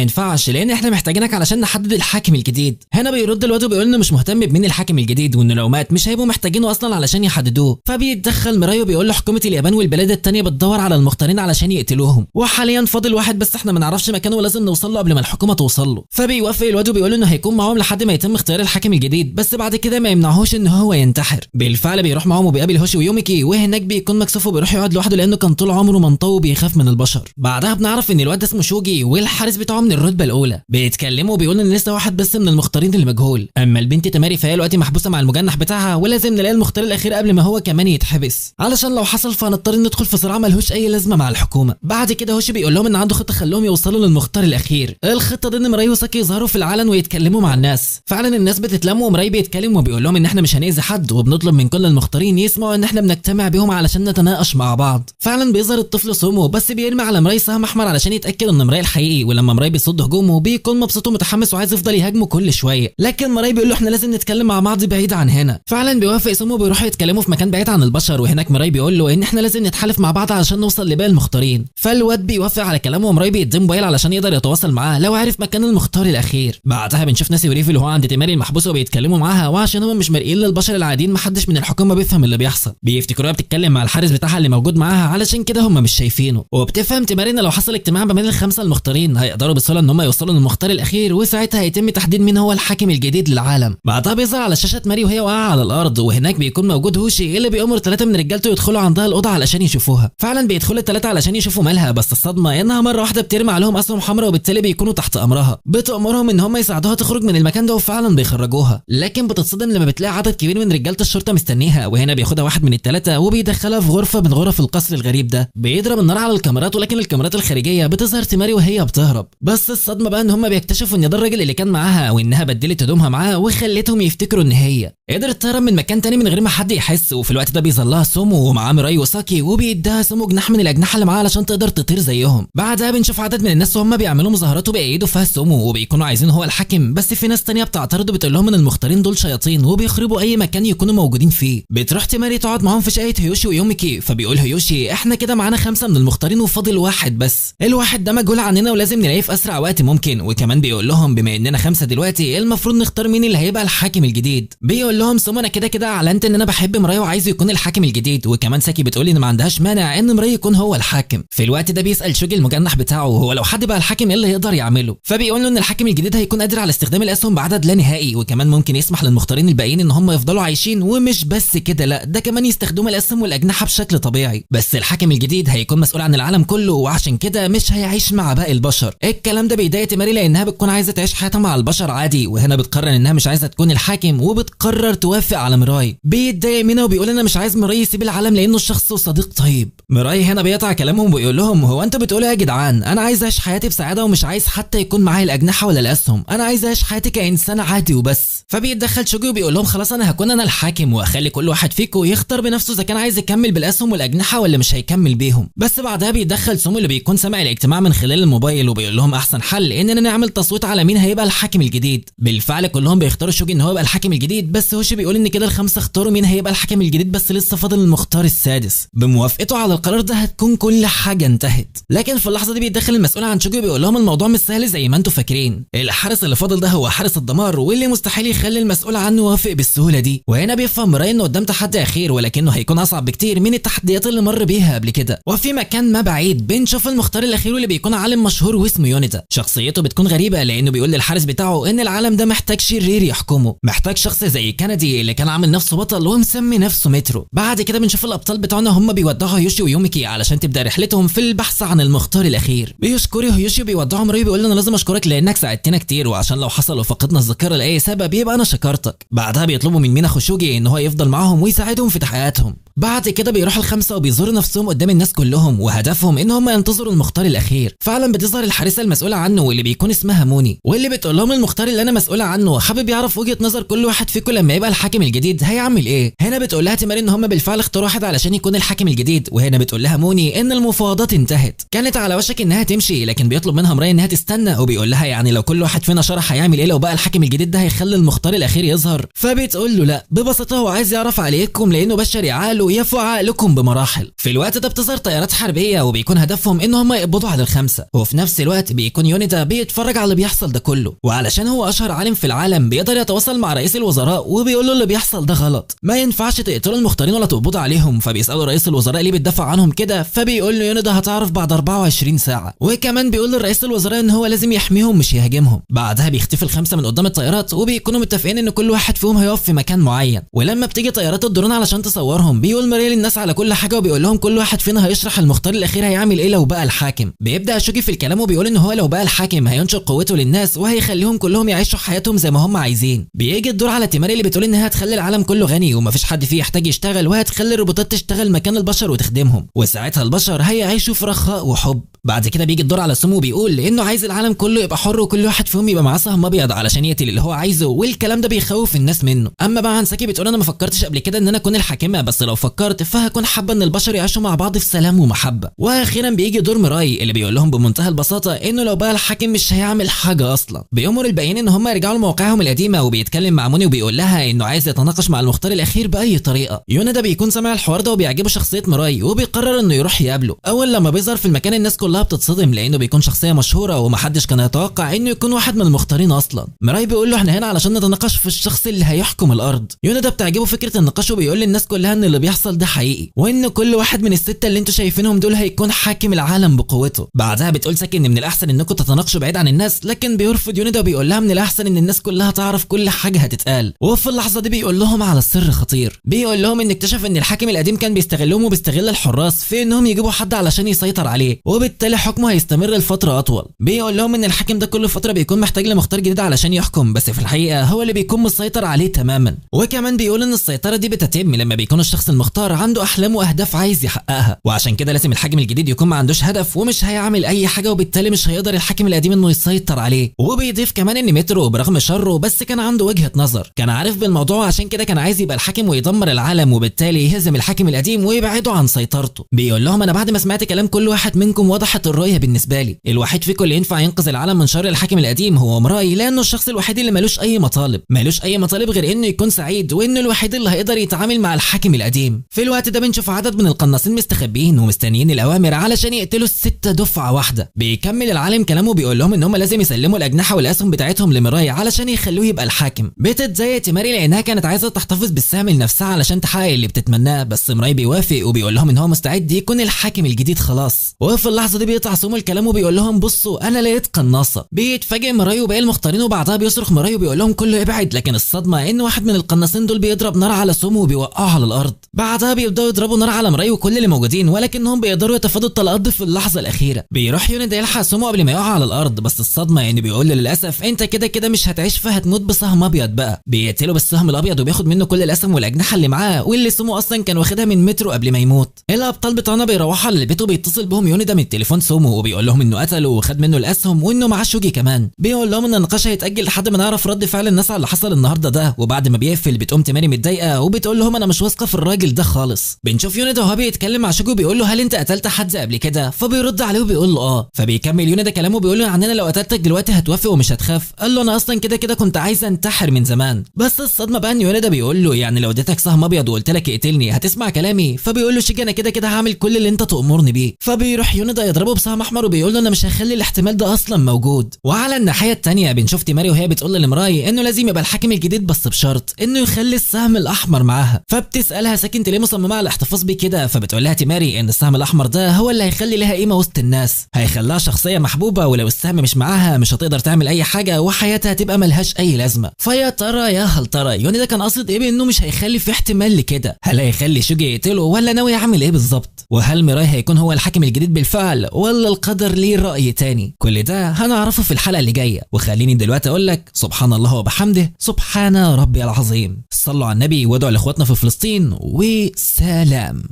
ينفعش لان احنا محتاجينك علشان نحدد الحاكم الجديد. هنا بيرد الواد وبيقول انه مش مهتم بمين الحاكم الجديد، وانه لو مات مش هيبقوا محتاجينه اصلا علشان يحددوه. فبيتدخل مراي وبيقول له حكومه اليابان والبلاد التانيه بتدور على المختارين علشان يقتلوهم، وحاليا فاضل واحد بس احنا ما نعرفش مكانه ولازم نوصل له قبل ما الحكومه توصل له. فبيوافق الواد وبيقول انه هيكون معاهم لحد ما يتم اختيار الحاكم الجديد، بس بعد كده ما يمنعهوش ان هو ينتحر. بالفعل بيروح معاهم وبيقابل هوشي ويوميكي، وهناك بيكون مكسوف وبيروح يقعد لوحده لانه كان طول عمره منطوي وبيخاف من البشر. بعدها بنعرف ان الواد اسمه شوجي والحارس بتاعه من الرتبه الاولى. بيتكلموا وبيقولوا ان لسه واحد بس من المختارين اللي مجهول، اما البنت تماري فهي دلوقتي محبوسه مع المجنح بتاعها، ولازم نلاقي المختار الاخير قبل ما هو كمان يتحبس، علشان لو حصل فهنضطر ندخل في صراع ملهوش اي لازمه مع الحكومه. بعد كده هوشي بيقول لهم ان عنده خطه خلوهم يوصلوا للمختار الاخير. الخطه دي ان مراي وساكي يظهروا في العلن ويتكلموا مع الناس. فعلا الناس بتتلم ومراي بيتكلم وبيقول لهم ان احنا مش هنأذي حد، وبنطلب من كل المختارين يسمعوا ان احنا بنجتمع بيهم علشان نتناقش مع بعض. فعلا بيظهر الطفل سومو بس بيرمي على مراي سهم احمر علشان يتاكد ان مراي الحقيقي، ولما مراي بيصد هجومه بيكون مبسوط ومتحمس وعايز يفضل يهاجمه كل شويه، لكن مراي بيقول له احنا لازم نتكلم مع بعض بعيد عن هنا. فعلا بيوافق سومو وبيروحوا يتكلموا في مكان بعيد عن البشر، وهناك مراي بيقول له ان احنا لازم نتحالف مع بعض علشان نوصل لباقي المختارين. فالواد بيوافق على كلامه ومراي بيديه موبايل علشان يقدر يتواصل معاه لو عارف مكان المختار الاخير. بعدها بنشوف ناسي وريفي اللي هو عند تيماري المحبوسه وبيتكلموا معاها، وعشان هم مش مرئيين للبشر العاديين محدش من الحكومه بيفهم اللي بيحصل. بيفتكروها بتتكلم مع الحارس بتاعها اللي موجود معاها علشان كده هم مش شايفينه. وبتفهم تيماري ان لو حصل اجتماع ما بين الخمسه المختارين هيقدروا بسهوله ان هم يوصلوا للمختار الاخير، وساعتها هيتم تحديد مين هو الحاكم الجديد للعالم. بعدها بيظهر على شاشه ماري وهي واقعه على الارض، وهناك بيكون موجود هوشي اللي بيأمر 3 من رجالته يدخلوا عندها الاوضه علشان يشوفوها. فعلا بيدخلوا ال3 علشان يشوفوا مالها، بس الصدمه انها مره واحده بترمي عليهم اسهم حمراء وبالتالي بيكونوا تحت امرها. بتأمرهم ان هم يساعدوها تخرج من المكان ده وفعلا بيخرجوها، لكن بتتصدم لما بتلاقي عدد كبير من رجاله الشرطه مستنيها. وهنا بياخدها واحد من ال3 وبيدخلها في غرفه من غرف القصر الغريب ده. بيضرب النار على الكاميرات، ولكن الكاميرات الخارجيه بتظهر تيماري وهي بتهرب. بس الصدمه بقى ان هم بيكتشفوا ان ده الراجل اللي كان معاها، وانها بدلت هدومها معاه وخلتهم يفتكروا ان هي قدرت تهرب من مكان تاني من غير ما حد يحس. وفي الوقت ده بيظهر لها سومو ومعاه مراي وساكي، وبيديها سومو جناح من الاجنحه اللي معاها علشان تقدر تطير زيهم. بعدها بنشوف عدد من الناس وهم بيعملوا مظاهرات وبيأيدوا فيها سومو وبيكونوا عايزين هو الحاكم، بس في ناس تانية بتعترض وبتقول لهم ان المختارين دول شياطين وبيخربوا اي مكان يكونوا موجودين فيه. بتروح تيماري تقعد معاهم في شقه هيوشي ويوميكي، فبيقول هيوشي احنا كده معانا 5 من المختارين وفاضل واحد بس. الواحد ده مجهول عننا ولازم نلاقيه في اسرع وقت ممكن. وكمان بيقول لهم بما اننا 5 دلوقتي المفروض نختار مين اللي هيبقى الحاكم الجديد. بيقول لهم سومو انا كده اعلنت ان انا بحب مراي وعايزه يكون الحاكم الجديد، وكمان ساكي بتقولي ان ما عندهاش مانع ان مراي يكون هو الحاكم. في الوقت ده بيسال شوجي المجنح بتاعه هو لو حد بقى الحاكم ايه اللي يقدر يعمله. فبيقول له ان الحاكم الجديد هيكون قادر على استخدام الاسهم بعدد لا نهائي، وكمان ممكن يسمح للمختارين الباقيين ان هم يفضلوا عايشين. ومش بس كده، لا ده كمان يستخدموا الاسهم والاجنحه بشكل طبيعي. بس الحاكم الجديد هيكون مسؤول عن العالم كله، وعشان كده مش هيعيش مع باقي البشر. الكلام ده بيضايق تيماري لانها بتكون عايزه تعيش حياتها مع البشر عادي، وهنا بتقرر انها مش عايزه تكون الحاكم وبتقرر توافق على مراي. بيتضايق منها وبيقول انا مش عايز مراي يسيب العالم لانه شخص وصديق طيب. مراي هنا بيقطع كلامهم وبيقول لهم هو انتوا بتقولوا يا جدعان انا عايز اعيش حياتي بسعاده ومش عايز حتى يكون معايا الاجنحه ولا الاسهم، انا عايز اعيش حياتي كانسان عادي وبس. فبيتدخل شوجي وبيقول لهم خلاص انا هكون انا الحاكم، واخلي كل واحد فيكم يختار بنفسه اذا كان عايز يكمل بالاسهم والاجنحه ولا مش هيكمل بيهم. بس بعدها بيتدخل سومو اللي بيكون سامع الاجتماع من خلال الموبايل وبيقول لهم احسن حل اننا نعمل تصويت على مين هيبقى الحاكم الجديد. بالفعل كلهم بيختاروا شوجي ان هو يبقى الحاكم الجديد، بس هوشي بيقول ان كده ال5 اختاروا مين هيبقى الحاكم الجديد، بس لسه فاضل المختار السادس. بموافقته على القرار ده هتكون كل حاجه انتهت. لكن في اللحظه دي بيتدخل المسؤول عن شوجي وبيقول لهم الموضوع مش سهل زي ما انتم فاكرين، الحارس اللي فاضل ده هو حارس الدمار واللي مستحيل يخلي المسؤول عنه يوافق بالسهوله دي. وهنا بيفهم مراي انه قدام تحدي اخير ولكنه هيكون اصعب بكتير من التحديات اللي مر بيها قبل كده. وفي وفي مكان ما بعيد بنشوف المختار الاخير اللي بيكون عالم مشهور واسمه يونيدا. شخصيته بتكون غريبه لانه بيقول للحارس بتاعه ان العالم ده محتاج شرير يحكمه، محتاج شخص زي كندي اللي كان عامل نفسه بطل ومسمي نفسه مترو. بعد كده بنشوف الابطال بتوعنا هم بيودعوا هيوشي ويوميكي علشان تبدا رحلتهم في البحث عن المختار الاخير. بيشكروا هيوشي وبيودعوا مراي بيقول له انا لازم اشكرك لانك ساعدتنا كتير، وعشان لو حصل وفقدنا الذاكره لاي سبب يبقى انا شكرتك. بعدها بيطلبوا من مينا خوشوجي ان هو يفضل معاهم ويساعدهم في تحقيقاتهم. بعد كده بيروحوا الخمسه وبيزوروا نفسهم قدام الناس كلهم، وهدفهم ان هم ينتظروا المختار الاخير. فعلا بتظهر الحارسه المسؤوله عنه واللي بيكون اسمها موني، واللي بتقول لهم المختار اللي انا مسؤوله عنه حابب يعرف وجهه نظر كل واحد فيكم لما يبقى الحاكم الجديد هيعمل ايه. هنا بتقول لها تيماري ان هم بالفعل اختاروا واحد علشان يكون الحاكم الجديد، وهنا بتقول لها موني ان المفاوضات انتهت، كانت على وشك انها تمشي، لكن بيطلب منها مراي انها تستنى، وبيقول لها يعني لو كل واحد فينا شرح هيعمل ايه لو بقى الحاكم الجديد ده هيخلي المختار الاخير يظهر. فبتقول له لا، ببساطه هو عايز يعرف عليكم لانه بشري عقله يفوق عقلكم بمراحل. في الوقت ده بتظهر طيارات حربيه وبيكون هدفهم ان هم يقبضوا على الخمسه، وفي نفس الوقت بيكون يونيدا بيتفرج على اللي بيحصل ده كله، وعلشان هو اشهر عالم في العالم بيقدر يتواصل مع رئيس الوزراء وبيقول له اللي بيحصل ده غلط، ما ينفعش تقتلوا المختارين ولا تقبضوا عليهم. فبيسالوا رئيس الوزراء ليه بتدافع عنهم كده، فبيقول له يونيدا هتعرف بعد 24 ساعه، وكمان بيقول لرئيس الوزراء ان هو لازم يحميهم مش يهاجمهم. بعدها بيختفي الخمسه من قدام الطيارات وبيكونوا متفقين ان كل واحد فيهم هيقف في مكان معين، ولما بتيجي طيارات الدرون علشان تصورهم بيقول ماري للناس على كل حاجه وبيقول لهم كل واحد فينا هيشرح المختار الاخير هيعمل ايه لو بقى الحاكم. بيبدا شوكي في الكلام وبيقول ان هو لو بقى الحاكم هينشر قوته للناس وهيخليهم كلهم يعيشوا حياتهم زي ما هم عايزين. بيجي الدور على تيماري اللي بتقول انها هتخلي العالم كله غني ومفيش حد فيه يحتاج يشتغل، وهتخلي الروبوتات تشتغل مكان البشر وتخدمهم، وساعتها البشر هيعيشوا في رخاء وحب. بعد كده بيجي الدور على سومو بيقول انه عايز العالم كله يبقى حر وكل واحد فيهم يبقى معاه سهم ابيض علشان يقتل اللي هو عايزه، والكلام ده بيخوف الناس منه. اما بقى هانساكي بتقول انا ما فكرتش قبل كده ان انا اكون الحاكمه، بس لو فكرت فهكون حابه ان البشر يعيشوا مع بعض في سلام ومحبه. واخيرا بيجي دور مراي اللي بيقول لهم بمنتهى البساطه انه لو بقى الحاكم مش هيعمل حاجه اصلا. بيأمر الباقيين ان هم يرجعوا لمواقعهم القديمه، وبيتكلم مع موني وبيقول لها انه عايز يتناقش مع المختار الاخير باي طريقه. يونيدا بيكون سامع الحوار ده وبيعجبه شخصيه مراي وبيقرر انه يروح يقابله. اول لما بيظهر في المكان الناس كلها بتتصدم لانه بيكون شخصيه مشهوره ومحدش كان يتوقع انه يكون واحد من المختارين اصلا. مراي بيقول له احنا هنا علشان نتناقش في الشخص اللي هيحكم الارض. يونيدا بتعجبه فكره النقاش وبيقول للناس كلها ان اللي بيحصل ده حقيقي، وان كل واحد من السته اللي انتوا شايفينهم دول هيكون حاكم العالم بقوته. بعدها بتقول ساكي ان من الاحسن انكم تتناقشوا بعيد عن الناس، لكن بيرفض يونيدا وبيقول لها من الاحسن ان الناس كلها تعرف كل حاجه هتتقال. وفي اللحظه دي بيقول لهم على سر خطير، بيقول لهم ان اكتشف ان الحاكم القديم كان بيستغلهم وبيستغل الحراس في انهم يجيبوا حد علشان يسيطر عليه، وبالتالي حكمه هيستمر لفتره اطول. بيقول لهم ان الحاكم ده كل فتره بيكون محتاج لمختار جديد علشان يحكم، بس في الحقيقه هو اللي بيكون مسيطر عليه تماما. وكمان بيقول ان السيطره دي بتتم لما بيكون الشخص المختار عنده احلام واهداف عايز يحققها، وعشان كده لازم الحاكم الجديد يكون ما عندوش هدف ومش هيعمل اي حاجه، وبالتالي مش هيقدر الحاكم القديم انه يسيطر عليه. وبيضيف كمان ان مترو برغم شره بس كان عنده وجهه نظر، كان عارف بالموضوع عشان كده كان عايز يبقى الحاكم ويدمر العالم، وبالتالي يهزم الحاكم القديم ويبعده عن سيطرته. بيقول لهم انا بعد ما سمعت كلام كل واحد منكم وضحت الرؤيه بالنسبه لي، الوحيد فيكم اللي ينفع ينقذ العالم من شر الحاكم القديم هو مراي، لانه الشخص الوحيد اللي مالوش اي مطالب غير انه يكون سعيد، وانه الوحيد اللي هيقدر يتعامل مع الحاكم القديم. في الوقت ده بنشوف عدد من القناصين مستخبيين ومستنيين الاوامر علشان يقتلوا السته دفعه واحده. بيكمل العالم كلامه بيقول لهم ان هم لازم يسلموا الاجنحه والاسهم بتاعتهم لمراي علشان يخلوه يبقى الحاكم. بتتزايد تيماري لانها كانت عايزه تحتفظ بالسهم لنفسها علشان تحقق اللي بتتمناه، بس مراي بيوافق وبيقول لهم ان هو مستعد يكون الحاكم الجديد خلاص. وفي اللحظه دي بيقطع سومو الكلام وبيقول لهم بصوا انا لقيت قناصه. بيتفاجئ مراي وباقي المختارين، وبعدها بيصرخ مراي وبيقول لهم كله ابعد، لكن الصدمه ان واحد من القناصين دول بيضرب نار على سومو وبيوقعه على الارض. بعدها بيبداوا يضربوا نار على مراي وكل اللي موجودين، ولكنهم بيقدروا يتفادوا الطلقات دي في اللحظه الاخيره. بيروح يونيدا يلحق سومو قبل ما يقع على الارض، بس الصدمه ان بيقول له للاسف انت كده مش هتعيش فهتموت بسهم ابيض بقى. بيقتله بالسهم الابيض وبياخد منه كل الاسهم والاجنحه اللي معاه واللي سومو اصلا كان واخدها من مترو قبل ما يموت. الابطال بتوعنا بيروحوا على البيت وبيتصل بهم يونيدا من تليفون سومو وبيقول لهم انه قتله وخد منه الاسهم وانه معاه شوجي كمان. بيقول لهم ان النقاش هيتاجل لحد ما نعرف رد فعل الناس على اللي حصل النهارده ده. وبعد ما بيقفل بتقوم تيماري متضايقه وبتقول لهم انا مش واثقه في الراجل ده خالص. بنشوف يونيدا وهو بيتكلم مع شوجي بيقول له هل انت قتلت حد قبل كده؟ فبيرد عليه وبيقول له اه. فبيكمل يونيدا كلامه بيقول له يعني انا لو قتلتك دلوقتي هتوافق ومش هتخاف؟ قال له انا اصلا كده كنت عايز انتحر من زمان. بس الصدمه بقى ان يونيدا بيقول له يعني لو اديتك سهم ابيض وقلت لك اقتلني هتسمع كلامي؟ فبيقول له شيجي انا كده هعمل كل اللي انت تأمرني بيه. بيروح يونيدا يضربه بسهم احمر وبيقول له انا مش هخلي الاحتمال ده اصلا موجود. وعلى الناحيه الثانيه بنشوف تيماري وهي بتقول لمراي انه لازم يبقى الحاكم الجديد بس بشرط انه يخلي السهم الاحمر معاها. فبتسالها ساكن انت ليه مصممه على الاحتفاظ بيه كده؟ فبتقول لها تيماري ان السهم الاحمر ده هو اللي هيخلي لها قيمه وسط الناس، هيخليها شخصيه محبوبه، ولو السهم مش معاها مش هتقدر تعمل اي حاجه وحياتها هتبقى ملهاش اي لازمه. فيا ترى يا هل ترى يونيدا كان قاصد ايه بانه مش هيخلي في احتمال لكده؟ هل هيخلي شوجي يقتله ولا ناوي يعمل ايه بالظبط؟ وهل ميراي هيكون هو الحاكم الجديد بالفعل ولا القدر ليه رأي تاني؟ كل ده هنعرفه في الحلقه اللي جايه. وخليني دلوقتي اقول لك سبحان الله وبحمده سبحان ربي العظيم. صلوا على النبي وادعوا لاخواتنا في فلسطين وسلام.